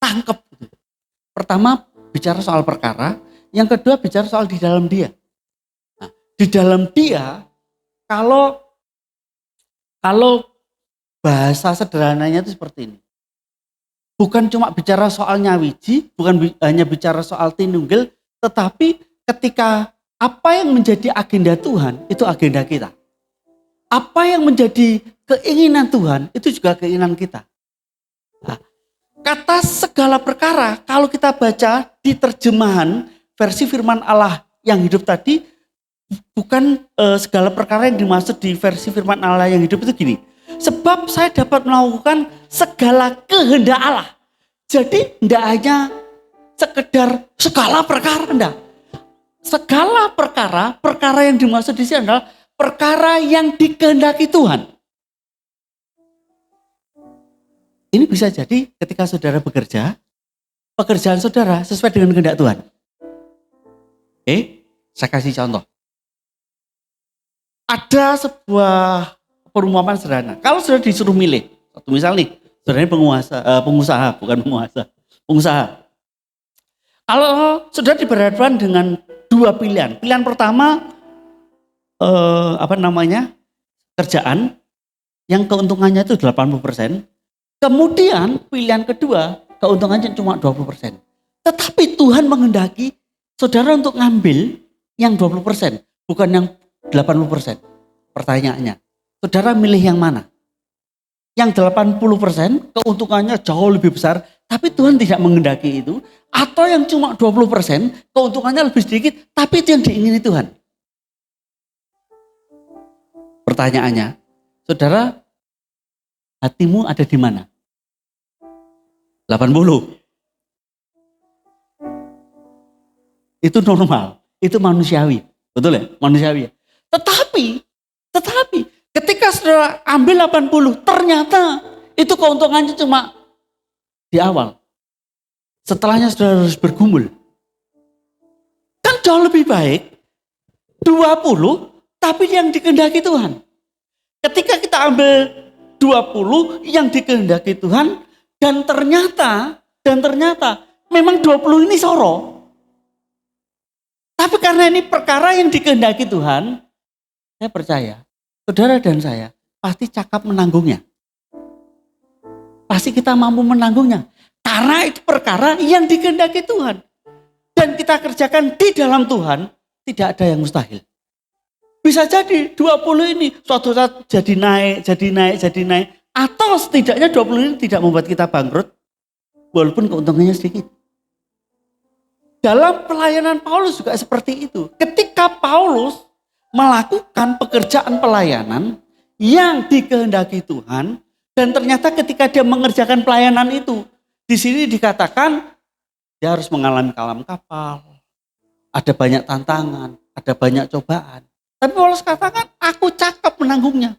tangkap. Pertama bicara soal perkara, yang kedua bicara soal di dalam Dia. Nah, di dalam Dia, kalau bahasa sederhananya itu seperti ini. Bukan cuma bicara soal nyawiji, bukan hanya bicara soal tinunggil, tetapi ketika apa yang menjadi agenda Tuhan, itu agenda kita. Apa yang menjadi keinginan Tuhan, itu juga keinginan kita. Nah, kata segala perkara, kalau kita baca di terjemahan versi firman Allah yang hidup tadi, bukan segala perkara yang dimaksud di versi firman Allah yang hidup itu gini. Sebab saya dapat melakukan segala kehendak Allah. Jadi tidak hanya sekedar segala perkara, enggak. Segala perkara, perkara yang dimaksud di sini adalah perkara yang dikehendaki Tuhan. Ini bisa jadi ketika saudara bekerja, pekerjaan saudara sesuai dengan kehendak Tuhan. Saya kasih contoh. Ada sebuah perumpamaan sederhana. Kalau saudara disuruh milih, satu misal nih, saudaranya pengusaha, bukan pengusaha. Kalau saudara diberhadapkan dengan dua pilihan. Pilihan pertama, kerjaan yang keuntungannya itu 80%. Kemudian pilihan kedua, keuntungannya cuma 20%. Tetapi Tuhan menghendaki saudara untuk ngambil yang 20%, bukan yang 80%. Pertanyaannya, saudara milih yang mana? Yang 80% keuntungannya jauh lebih besar, tapi Tuhan tidak menghendaki itu. Atau yang cuma 20% keuntungannya lebih sedikit, tapi itu yang diingini Tuhan. Pertanyaannya, saudara, hatimu ada di mana? 80. Itu normal, itu manusiawi. Betul ya? Manusiawi. Tetapi ketika saudara ambil 80, ternyata itu keuntungannya cuma di awal. Setelahnya saudara harus bergumul. Kan jauh lebih baik 20, tapi yang dikehendaki Tuhan. Ketika kita ambil 20 yang dikehendaki Tuhan, dan ternyata memang 20 ini soro. Tapi karena ini perkara yang dikehendaki Tuhan, saya percaya saudara dan saya pasti cakap menanggungnya. Pasti kita mampu menanggungnya. Karena itu perkara yang dikehendaki Tuhan. Dan kita kerjakan di dalam Tuhan, tidak ada yang mustahil. Bisa jadi 20 ini suatu saat jadi naik. Atau setidaknya 20 ini tidak membuat kita bangkrut. walaupun keuntungannya sedikit. Dalam pelayanan Paulus juga seperti itu. Ketika Paulus melakukan pekerjaan pelayanan yang dikehendaki Tuhan, dan ternyata ketika dia mengerjakan pelayanan itu, di sini dikatakan dia harus mengalami kalam kapal, ada banyak tantangan, ada banyak cobaan. Tapi Paulus katakan, aku cakap menanggungnya,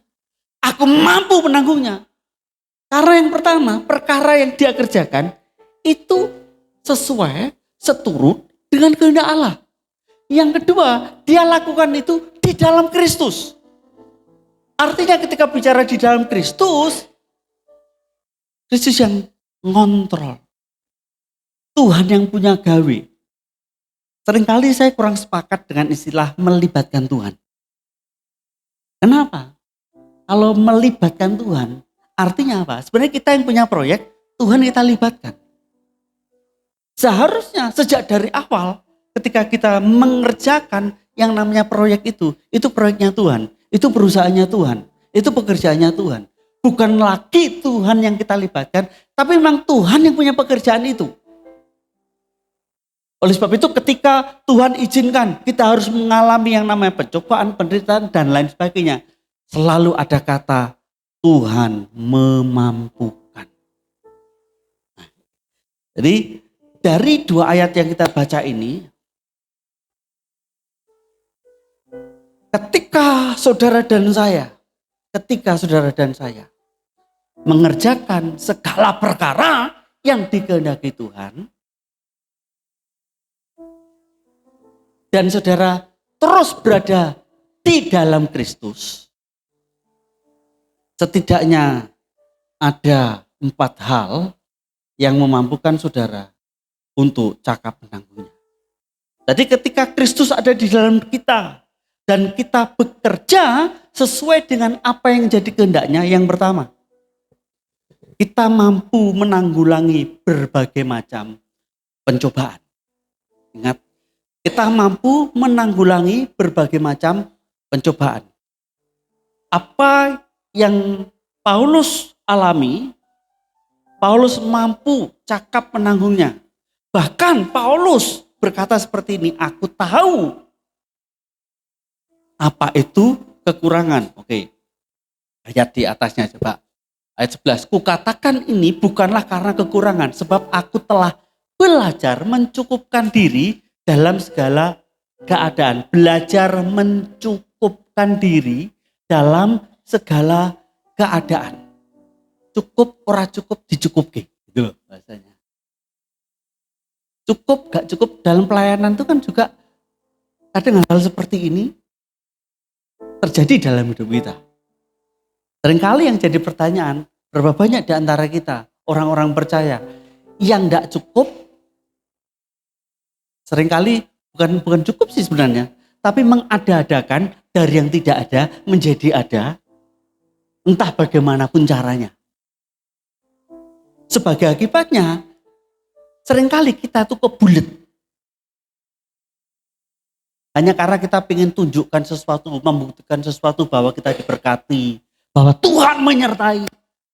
aku mampu menanggungnya. Karena yang pertama, perkara yang dia kerjakan itu sesuai, seturut dengan kehendak Allah. Yang kedua, dia lakukan itu di dalam Kristus. Artinya ketika bicara di dalam Kristus, Kristus yang ngontrol. Tuhan yang punya gawe. Seringkali saya kurang sepakat dengan istilah melibatkan Tuhan. Kenapa? Kalau melibatkan Tuhan, artinya apa? Sebenarnya kita yang punya proyek, Tuhan kita libatkan. Seharusnya sejak dari awal ketika kita mengerjakan yang namanya proyek itu proyeknya Tuhan, itu perusahaannya Tuhan, itu pekerjaannya Tuhan. Bukan lagi Tuhan yang kita libatkan, tapi memang Tuhan yang punya pekerjaan itu. Oleh sebab itu ketika Tuhan izinkan kita harus mengalami yang namanya pencobaan, penderitaan dan lain sebagainya, selalu ada kata Tuhan memampukan. Nah, jadi dari dua ayat yang kita baca ini, ketika saudara dan saya mengerjakan segala perkara yang dikehendaki Tuhan, dan saudara terus berada di dalam Kristus, setidaknya ada 4 hal yang memampukan saudara untuk cakap menanggungnya. Jadi ketika Kristus ada di dalam kita dan kita bekerja sesuai dengan apa yang jadi kehendaknya, yang pertama, kita mampu menanggulangi berbagai macam pencobaan. Ingat, kita mampu menanggulangi berbagai macam pencobaan. Apa yang Paulus alami, Paulus mampu cakap menanggungnya. Bahkan Paulus berkata seperti ini, aku tahu apa itu kekurangan. Oke, ayat di atasnya coba. Ayat 11, kukatakan ini bukanlah karena kekurangan, sebab aku telah belajar mencukupkan diri dalam segala keadaan. Belajar mencukupkan diri dalam segala keadaan. Cukup, ora cukup, dicukupke. Gitu loh bahasanya. Cukup, gak cukup dalam pelayanan itu kan juga kadang hal seperti ini terjadi dalam hidup kita. Seringkali yang jadi pertanyaan, berapa banyak di antara kita, orang-orang percaya, yang gak cukup, seringkali bukan cukup sih sebenarnya, tapi mengada-adakan dari yang tidak ada menjadi ada, entah bagaimanapun caranya. Sebagai akibatnya, seringkali kita tuh kebulet. Hanya karena kita ingin tunjukkan sesuatu, membuktikan sesuatu bahwa kita diberkati, bahwa Tuhan menyertai.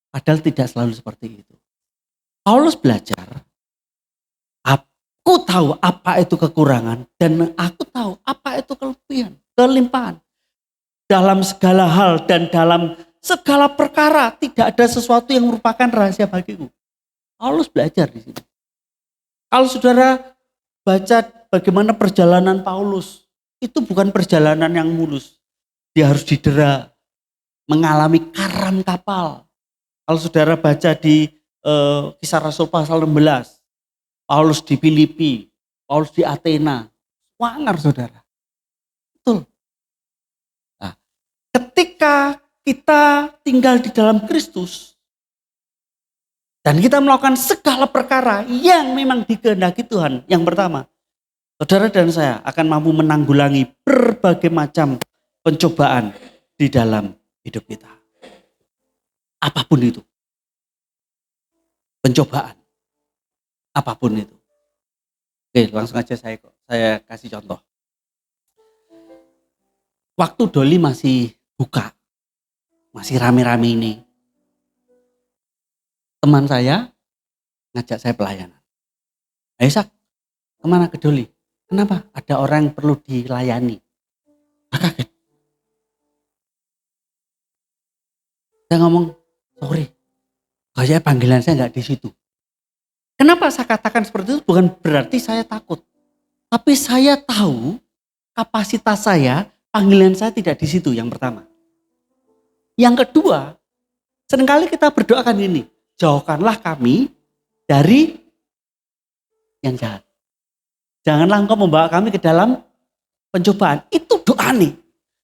Padahal tidak selalu seperti itu. Paulus belajar, aku tahu apa itu kekurangan dan aku tahu apa itu kelimpahan. Dalam segala hal dan dalam segala perkara tidak ada sesuatu yang merupakan rahasia bagiku. Paulus belajar di sini. Kalau saudara baca bagaimana perjalanan Paulus, itu bukan perjalanan yang mulus. Dia harus didera, mengalami karam kapal. Kalau saudara baca di Kisah Rasul pasal 16, Paulus di Filipi, Paulus di Athena, wangar saudara. Betul. Nah, ketika kita tinggal di dalam Kristus, dan kita melakukan segala perkara yang memang dikehendaki Tuhan. Yang pertama, saudara dan saya akan mampu menanggulangi berbagai macam pencobaan di dalam hidup kita. Apapun itu. Pencobaan. Apapun itu. Oke, langsung aja saya kasih contoh. Waktu Doli masih buka, masih rame-rame ini. Teman saya ngajak saya pelayanan. Ayo Sak, kemana ke Doli? Kenapa? Ada orang yang perlu dilayani. Saya kaget. Saya ngomong, sorry, kayaknya panggilan saya nggak di situ. Kenapa saya katakan seperti itu? Bukan berarti saya takut. Tapi saya tahu kapasitas saya, panggilan saya tidak di situ, yang pertama. Yang kedua, seringkali kita berdoakan ini, jauhkanlah kami dari yang jahat. Janganlah engkau membawa kami ke dalam pencobaan. Itu doa nih.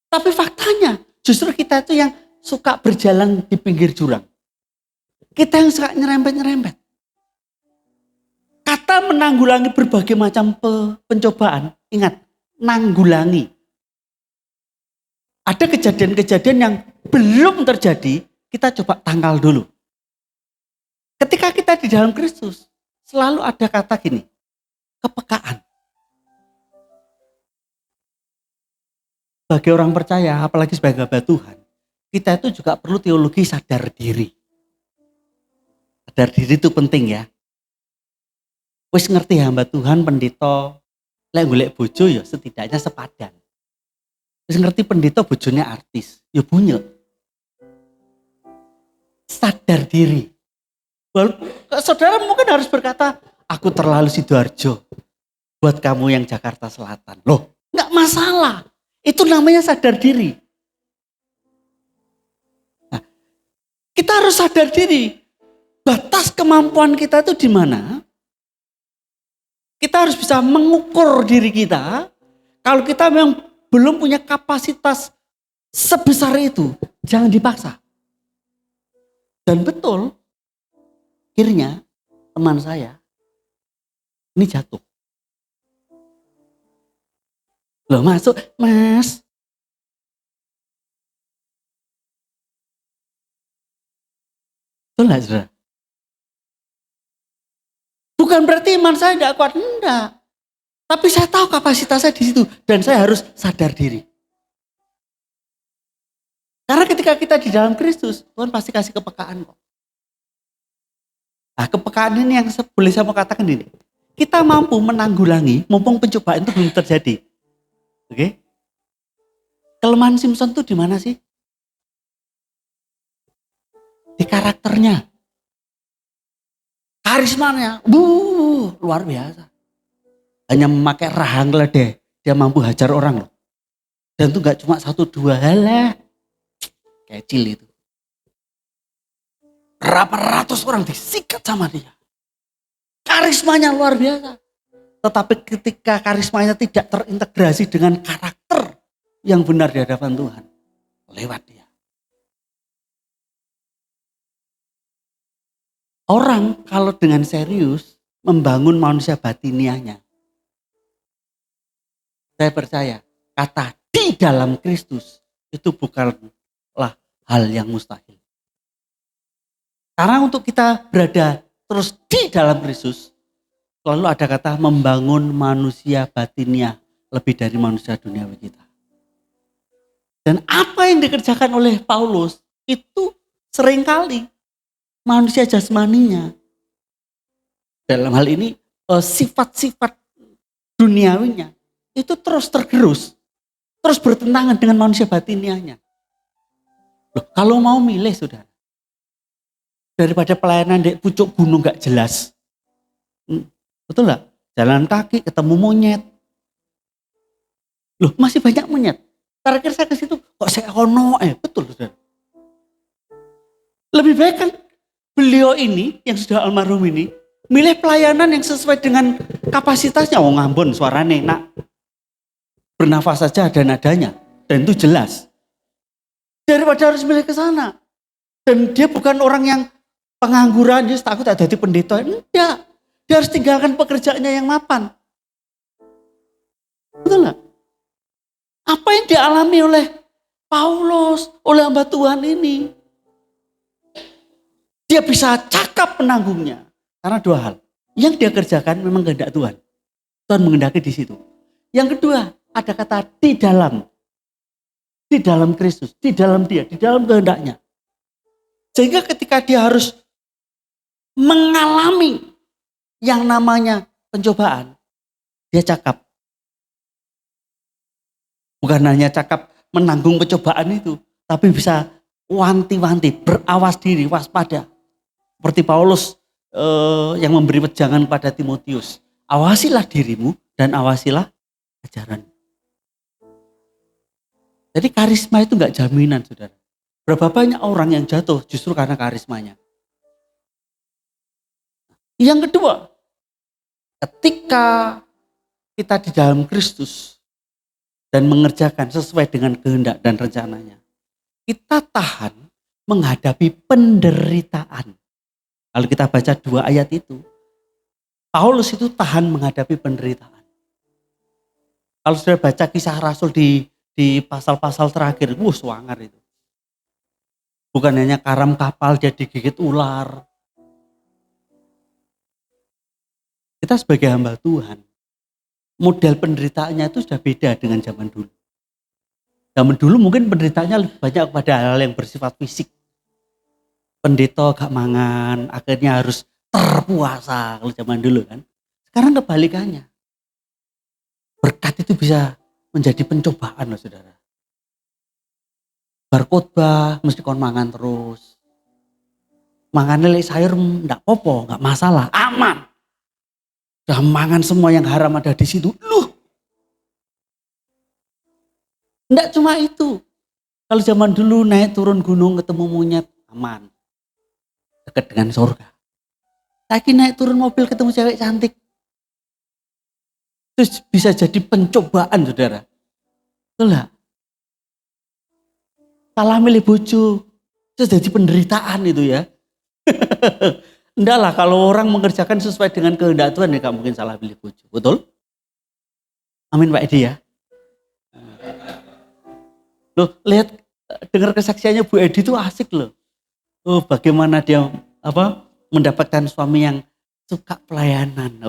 Tapi faktanya, justru kita itu yang suka berjalan di pinggir jurang. Kita yang suka nyerempet-nyerempet. Kata menanggulangi berbagai macam pencobaan, ingat, nanggulangi. Ada kejadian-kejadian yang belum terjadi, kita coba tangkal dulu. Ketika kita di dalam Kristus, selalu ada kata gini, kepekaan. Bagi orang percaya, apalagi sebagai hamba Tuhan, kita itu juga perlu teologi sadar diri. Sadar diri itu penting ya. Wis ngerti hamba Tuhan, pendeta, lek golek bojo ya setidaknya sepadan. Wis ngerti pendeta bojone artis, ya bunyek. Sadar diri. Saudara mungkin harus berkata, aku terlalu Sidoarjo buat kamu yang Jakarta Selatan. Loh, nggak masalah. Itu namanya sadar diri. Nah, kita harus sadar diri. Batas kemampuan kita itu di mana? Kita harus bisa mengukur diri kita. Kalau kita memang belum punya kapasitas sebesar itu, jangan dipaksa. Dan betul, akhirnya teman saya ini jatuh. Loh masuk, Mas. Betul nggak, saudara? Bukan berarti iman saya tidak kuat, enggak. Tapi saya tahu kapasitas saya di situ dan saya harus sadar diri. Karena ketika kita di dalam Kristus, Tuhan pasti kasih kepekaan kok. Nah, kepekaan ini yang boleh saya mau katakan ini. Kita mampu menanggulangi, mumpung pencobaan itu belum terjadi. Oke? Kelemahan Simpson itu di mana sih? Di karakternya. Karismanya, luar biasa. Hanya memakai rahang ledeh, dia mampu hajar orang loh. Dan itu gak cuma 1-2 halah. Kecil itu. Berapa ratus orang disikat sama dia. Karismanya luar biasa. Tetapi ketika karismanya tidak terintegrasi dengan karakter yang benar di hadapan Tuhan, lewat dia. Orang kalau dengan serius membangun manusia batiniahnya. Saya percaya kata di dalam Kristus itu bukanlah hal yang mustahil. Karena untuk kita berada terus di dalam Kristus, selalu ada kata membangun manusia batiniah lebih dari manusia duniawi kita. Dan apa yang dikerjakan oleh Paulus itu seringkali manusia jasmaninya. Dalam hal ini sifat-sifat duniawinya itu terus tergerus. Terus bertentangan dengan manusia batiniahnya. Loh, kalau mau milih saudara. Daripada pelayanan di pucuk gunung gak jelas. Betul gak? Jalan kaki ketemu monyet. Loh masih banyak monyet. Terakhir saya ke situ kok saya ono betul saudara. Lebih baik kan beliau ini yang sudah almarhum ini milih pelayanan yang sesuai dengan kapasitasnya. Oh ngambon suaranya enak. Bernafas saja ada nadanya. Dan itu jelas. Daripada harus milih ke sana. Dan dia bukan orang yang pengangguran, dia takut ada di pendeta. Enggak. Dia harus tinggalkan pekerjaannya yang mapan. Betul gak? Apa yang dialami oleh Paulus, oleh hamba Tuhan ini. Dia bisa cakap menanggungnya. Karena 2 hal. Yang dia kerjakan memang kehendak Tuhan. Tuhan menghendaki di situ. Yang kedua, ada kata di dalam. Di dalam Kristus, di dalam dia, di dalam kehendaknya. Sehingga ketika dia harus mengalami yang namanya pencobaan, dia cakap. Bukan hanya cakap menanggung pencobaan itu, tapi bisa wanti-wanti, berawas diri, waspada. Seperti Paulus yang memberi wejangan pada Timotius. Awasilah dirimu dan awasilah ajaran. Jadi karisma itu enggak jaminan, saudara. Berapa banyak orang yang jatuh justru karena karismanya. Yang kedua, ketika kita di dalam Kristus dan mengerjakan sesuai dengan kehendak dan rencananya, kita tahan menghadapi penderitaan. Kalau kita baca 2 ayat itu, Paulus itu tahan menghadapi penderitaan. Kalau sudah baca kisah Rasul di pasal-pasal terakhir, swangar itu. Bukan hanya karam kapal dia digigit ular. Kita sebagai hamba Tuhan, model penderitaannya itu sudah beda dengan zaman dulu. Zaman dulu mungkin penderitaannya lebih banyak pada hal-hal yang bersifat fisik. Pendeta gak mangan, akhirnya harus terpuasa kalau zaman dulu kan. Sekarang kebalikannya. Berkat itu bisa menjadi pencobaan loh saudara. Berkhotbah mesti kon mangan terus. Mangan lele sayur ndak popo, nggak masalah, aman. Udah mangan semua yang haram ada di situ. Ndak cuma itu. Kalau zaman dulu naik turun gunung ketemu monyet, aman. Dekat dengan surga. Lagi naik turun mobil ketemu cewek cantik. Terus bisa jadi pencobaan saudara. Betul gak? Salah milih bojo. Terus jadi penderitaan itu ya. Enggak lah, kalau orang mengerjakan sesuai dengan kehendak Tuhan ya gak mungkin salah pilih bojo. Betul? Amin Pak Edi ya. Loh, lihat dengar kesaksiannya Bu Edi itu asik loh. Oh, bagaimana dia mendapatkan suami yang suka pelayanan.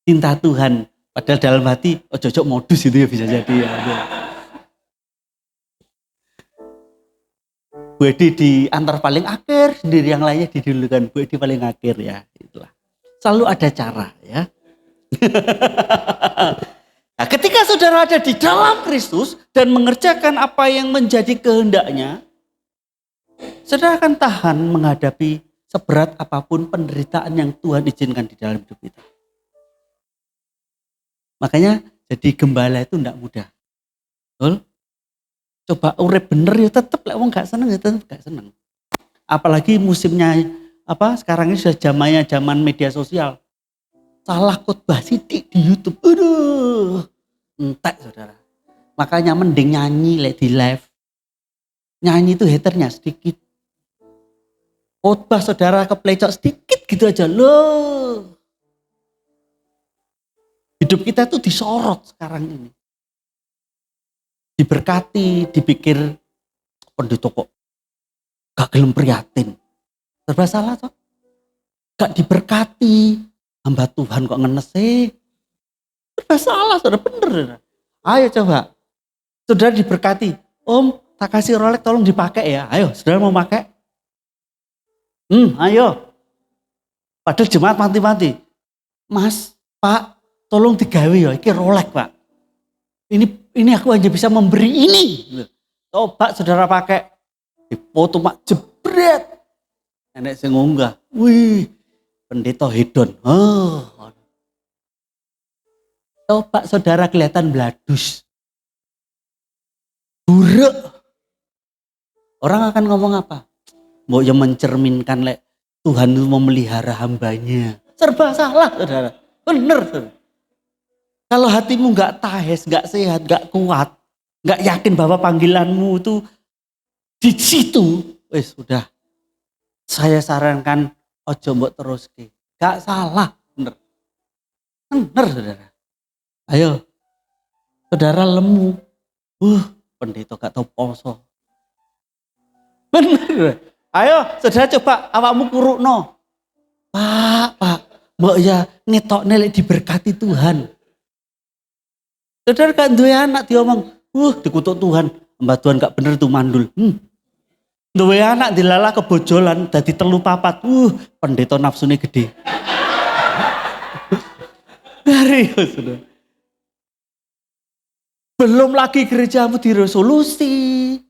Cinta Tuhan. Padahal dalam hati cocok modus itu ya bisa jadi ya. Bu Edi di antar paling akhir, sendiri yang lainnya didulukan. Bu Edi paling akhir ya. Itulah. Selalu ada cara ya. Nah, ketika saudara ada di dalam Kristus dan mengerjakan apa yang menjadi kehendaknya, saudara akan tahan menghadapi seberat apapun penderitaan yang Tuhan izinkan di dalam hidup kita. Makanya jadi gembala itu enggak mudah. Betul? Coba urip bener ya tetep lek wong gak seneng ya tetep gak seneng. Apalagi musimnya sekarang ini sudah zaman media sosial. Salah khotbah sidik di YouTube. Aduh. Entek saudara. Makanya mending nyanyi lek di live. Nyanyi itu haternya sedikit. Khotbah saudara keplecok sedikit gitu aja loh. Hidup kita tuh disorot sekarang ini. Diberkati, dipikir pendeta kok gak gelem prihatin. Serba salah toh. Gak diberkati, hamba Tuhan kok ngenes sih. Serba salah, saudara bener. Ayo coba. Saudara diberkati. Om, tak kasih Rolex tolong dipakai ya. Ayo, saudara mau pakai? Ayo. Padahal jemaat mati-mati. Mas, Pak, tolong digawe ya. Ini Rolex, Pak. Ini aku hanya bisa memberi ini. Coba saudara pakai. Dipoto mak jebret. Enek sing ngunggah. Wih, pendeta hedon. Coba saudara kelihatan bladus. Buruk. Orang akan ngomong apa? Mau yang mencerminkan Tuhan itu memelihara hambanya. Serba salah saudara. Bener saudara. Kalau hatimu gak tahes, gak sehat, gak kuat, gak yakin bahwa panggilanmu itu di situ, wes sudah. Saya sarankan ojo mbok teruske. Gak salah, bener. Bener saudara. Ayo, saudara lemu. Pendeta gak tau poso. Bener. Ayo, saudara coba awakmu kurukno. Pak, mbok ya ngetokne lek diberkati Tuhan. Saudara kan duwe anak diomong, dikutuk Tuhan, mbak Tuhan gak bener tuh mandul. Duwe anak dilalah kebojolan, dadi telu papat, pendeta nafsune gede. Serius, saudara. Belum lagi gerejamu diresolusi.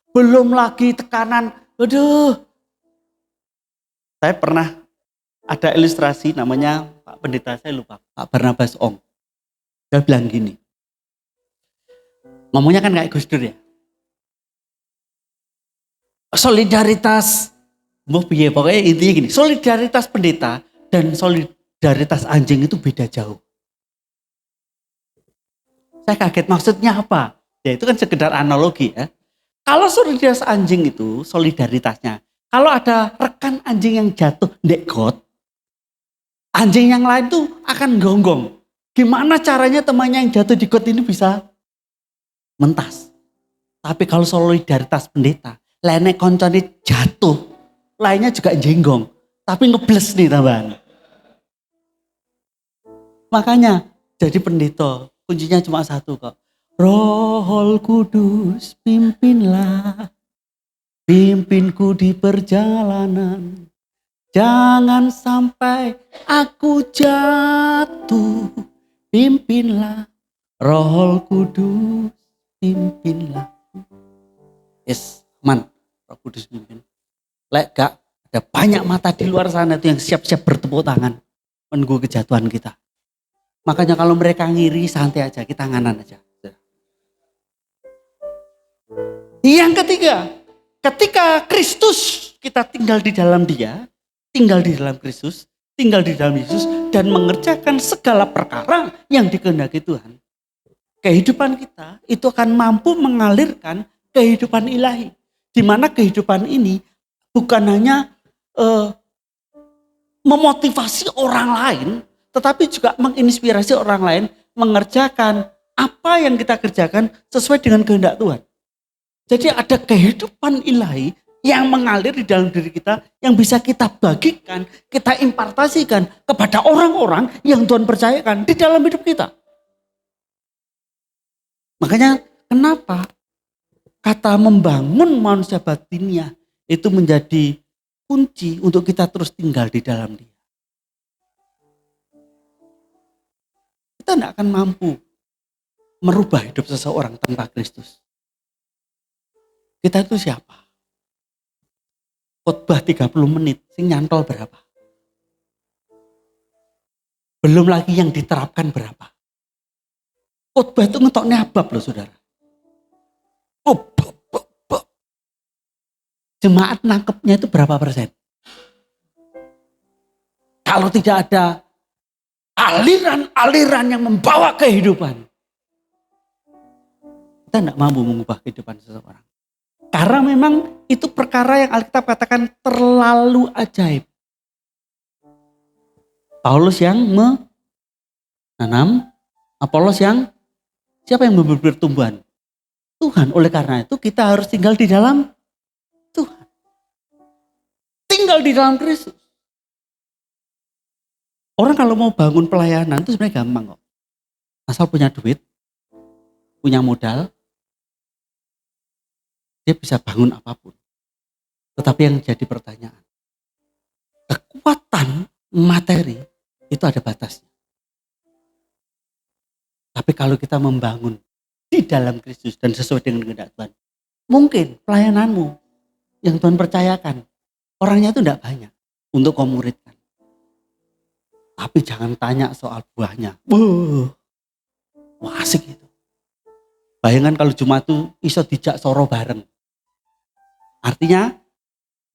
Belum lagi tekanan. Aduh. Saya pernah ada ilustrasi namanya Pak Pendeta, saya lupa. Pak Barnabas Ong. Dia bilang gini. Ngomongnya kan kayak Gus Dur ya. Solidaritas. Pokoknya intinya gini. Solidaritas pendeta dan solidaritas anjing itu beda jauh. Saya kaget, maksudnya apa? Ya itu kan sekedar analogi ya. Kalau solidaritas anjing itu solidaritasnya. Kalau ada rekan anjing yang jatuh ndek got, anjing yang lain tuh akan gonggong. Gimana caranya temannya yang jatuh di got ini bisa mentas. Tapi kalau solidaritas pendeta, lainnya koncone jatuh, lainnya juga jenggong. Tapi ngebles nih tambahan. Makanya jadi pendeta. Kuncinya cuma satu kok. Roh Kudus pimpinlah, pimpinku di perjalanan. Jangan sampai aku jatuh, pimpinlah. Roh Kudus pimpinlah. Yes, man, Roh Kudus pimpin. Lek gak, ada banyak mata di luar sana tuh yang siap-siap bertepuk tangan menunggu kejatuhan kita. Makanya kalau mereka ngiri, santai aja, kita nganan aja. Yang ketiga, ketika Kristus, kita tinggal di dalam Dia, tinggal di dalam Kristus, tinggal di dalam Yesus, dan mengerjakan segala perkara yang dikehendaki Tuhan. Kehidupan kita itu akan mampu mengalirkan kehidupan ilahi. Di mana kehidupan ini bukan hanya memotivasi orang lain, tetapi juga menginspirasi orang lain mengerjakan apa yang kita kerjakan sesuai dengan kehendak Tuhan. Jadi ada kehidupan ilahi yang mengalir di dalam diri kita yang bisa kita bagikan, kita impartasikan kepada orang-orang yang Tuhan percayakan di dalam hidup kita. Makanya kenapa kata membangun manusia batinnya itu menjadi kunci untuk kita terus tinggal di dalam Dia. Kita tidak akan mampu merubah hidup seseorang tanpa Kristus. Kita itu siapa? Khotbah 30 menit, sing nyantol berapa? Belum lagi yang diterapkan berapa? Khotbah itu ngetoknya abab loh saudara. Jemaat nangkepnya itu berapa persen? Kalau tidak ada aliran-aliran yang membawa kehidupan, kita tidak mampu mengubah kehidupan seseorang. Karena memang itu perkara yang Alkitab katakan terlalu ajaib. Paulus yang menanam, Apolos yang siapa yang memberi pertumbuhan? Tuhan. Oleh karena itu kita harus tinggal di dalam Tuhan. Tinggal di dalam Kristus. Orang kalau mau bangun pelayanan itu sebenarnya gampang kok. Asal punya duit, punya modal, dia bisa bangun apapun. Tetapi yang jadi pertanyaan, kekuatan materi itu ada batasnya. Tapi kalau kita membangun di dalam Kristus dan sesuai dengan kehendak Tuhan, mungkin pelayananmu yang Tuhan percayakan, orangnya itu tidak banyak untuk kau muridkan. Tapi jangan tanya soal buahnya. Wah asik itu. Bayangkan kalau Jumat itu iso dijak soro bareng. Artinya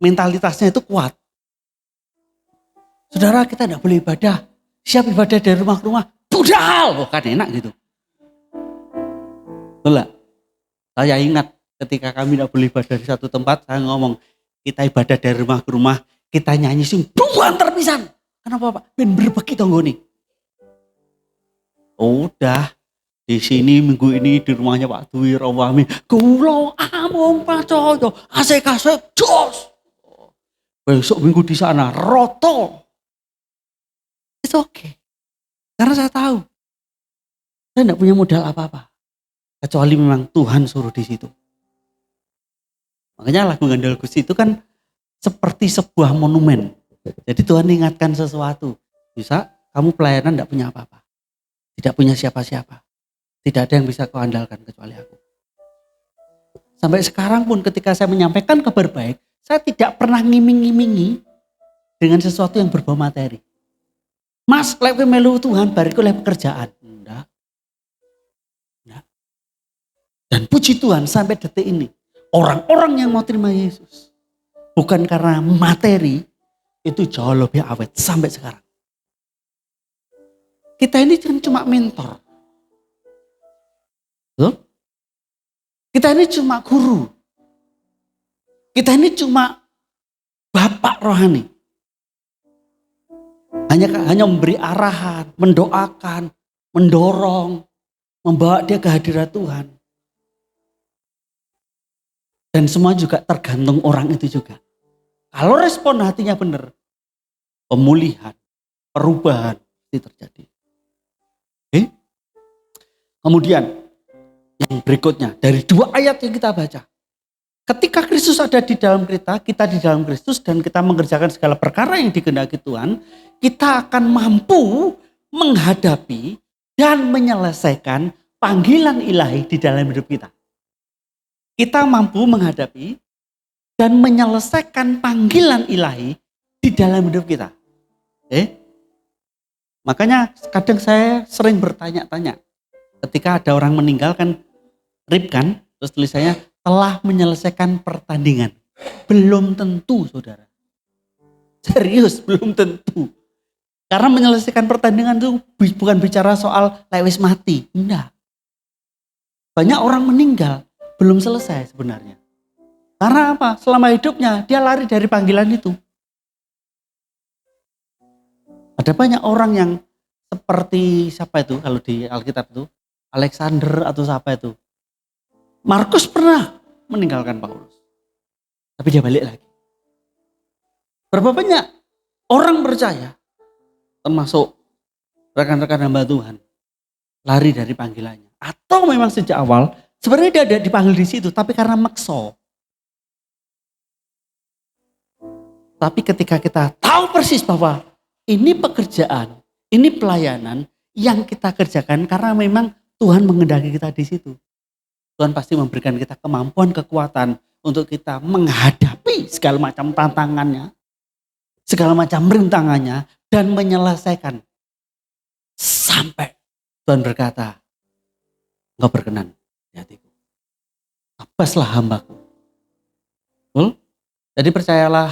mentalitasnya itu kuat. Saudara, kita tidak boleh ibadah. Siap ibadah dari rumah ke rumah. Budal! Oh, kan enak gitu. Betul. Saya ingat ketika kami tidak boleh ibadah di satu tempat, saya ngomong, kita ibadah dari rumah ke rumah, kita nyanyi sing buan terpisan. Kenapa Pak? Ben berbagi tonggo nih. Udah, di sini minggu ini di rumahnya Pak Dwi Rawami. Kulo amung percaya, asik-asik jos. Besok minggu di sana roto. It's okay. Karena saya tahu, saya tidak punya modal apa-apa. Kecuali memang Tuhan suruh di situ. Makanya lagu Ngandel Gusti itu kan seperti sebuah monumen. Jadi Tuhan ingatkan sesuatu. Bisa kamu pelayanan tidak punya apa-apa. Tidak punya siapa-siapa. Tidak ada yang bisa kau andalkan kecuali aku. Sampai sekarang pun ketika saya menyampaikan kabar baik, saya tidak pernah ngiming-ngimingi dengan sesuatu yang berbau materi. Mas, lek melu Tuhan, bariku lek pekerjaan. Enggak. Dan puji Tuhan sampai detik ini, orang-orang yang mau terima Yesus, bukan karena materi, itu jauh lebih awet sampai sekarang. Kita ini kan cuma mentor. Loh? Kita ini cuma guru. Kita ini cuma bapak rohani. Hanya memberi arahan, mendoakan, mendorong, membawa dia ke hadirat Tuhan. Dan semua juga tergantung orang itu juga. Kalau respon hatinya benar, pemulihan, perubahan itu terjadi. Oke? Kemudian yang berikutnya dari 2 ayat yang kita baca. Ketika Kristus ada di dalam kita di dalam Kristus dan kita mengerjakan segala perkara yang dikehendaki Tuhan, kita akan mampu menghadapi dan menyelesaikan panggilan ilahi di dalam hidup kita. Kita mampu menghadapi dan menyelesaikan panggilan ilahi di dalam hidup kita. Makanya kadang saya sering bertanya-tanya. Ketika ada orang meninggal kan, rib kan, terus tulisannya telah menyelesaikan pertandingan. Belum tentu saudara. Serius, belum tentu. Karena menyelesaikan pertandingan itu bukan bicara soal lewis mati. Enggak. Banyak orang meninggal belum selesai sebenarnya. Karena apa? Selama hidupnya dia lari dari panggilan itu. Ada banyak orang yang seperti siapa itu kalau di Alkitab itu? Alexander atau siapa itu? Markus pernah meninggalkan Paulus. Tapi dia balik lagi. Berapa banyak orang percaya, termasuk rekan-rekan hamba Tuhan, lari dari panggilannya. Atau memang sejak awal, sebenarnya dia ada dipanggil di situ, tapi karena makso. Tapi ketika kita tahu persis bahwa ini pekerjaan, ini pelayanan yang kita kerjakan karena memang Tuhan mengendaki kita di situ. Tuhan pasti memberikan kita kemampuan, kekuatan untuk kita menghadapi segala macam tantangannya, segala macam rintangannya, dan menyelesaikan. Sampai Tuhan berkata, engkau berkenan di hatiku. Tabaslah hambaku. Betul? Jadi percayalah,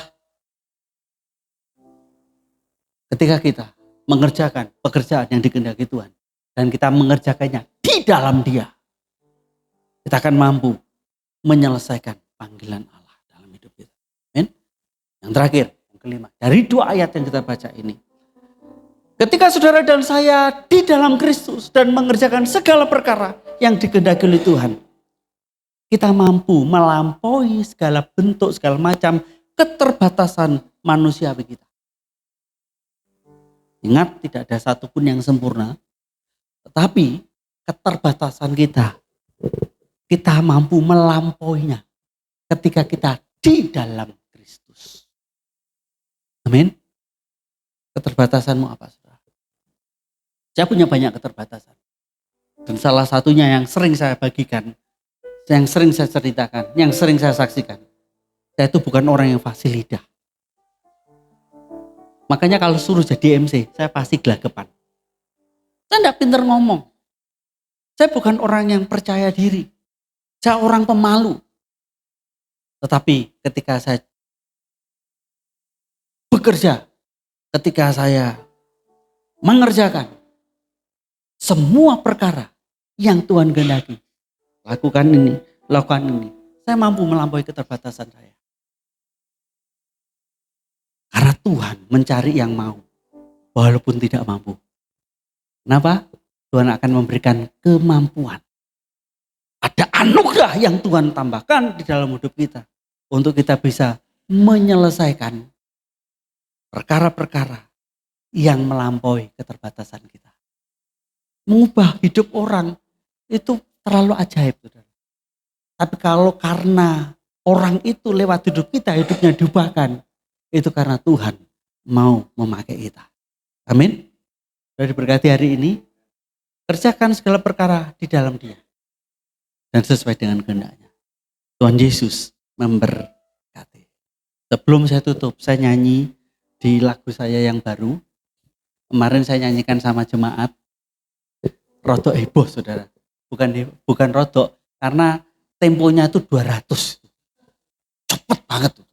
ketika kita mengerjakan pekerjaan yang dikehendaki Tuhan, dan kita mengerjakannya di dalam Dia, kita akan mampu menyelesaikan panggilan Allah dalam hidup kita. Amin. Yang terakhir, yang kelima, dari 2 ayat yang kita baca ini. Ketika saudara dan saya di dalam Kristus dan mengerjakan segala perkara yang dikehendaki oleh Tuhan, kita mampu melampaui segala bentuk, segala macam keterbatasan manusiawi kita. Ingat, tidak ada satupun yang sempurna, tetapi keterbatasan kita mampu melampauinya ketika kita di dalam Kristus. Amin. Keterbatasanmu apa, saudara? Saya punya banyak keterbatasan. Dan salah satunya yang sering saya bagikan, yang sering saya ceritakan, yang sering saya saksikan. Saya itu bukan orang yang fasih lidah. Makanya kalau suruh jadi MC, saya pasti gelagapan. Saya tidak pintar ngomong. Saya bukan orang yang percaya diri. Saya orang pemalu. Tetapi ketika saya bekerja, ketika saya mengerjakan semua perkara yang Tuhan kehendaki, lakukan ini, saya mampu melampaui keterbatasan saya. Karena Tuhan mencari yang mau, walaupun tidak mampu. Kenapa? Tuhan akan memberikan kemampuan. Ada anugerah yang Tuhan tambahkan di dalam hidup kita. Untuk kita bisa menyelesaikan perkara-perkara yang melampaui keterbatasan kita. Mengubah hidup orang itu terlalu ajaib. Saudara. Tapi kalau karena orang itu lewat hidup kita, hidupnya diubahkan. Itu karena Tuhan mau memakai kita. Amin. Sudah diberkati hari ini. Kerjakan segala perkara di dalam Dia. Dan sesuai dengan kehendaknya. Tuhan Yesus memberkati. Sebelum saya tutup, saya nyanyi di lagu saya yang baru. Kemarin saya nyanyikan sama jemaat. Rodok heboh, saudara. Bukan rodok, karena temponya itu 200. Cepet banget.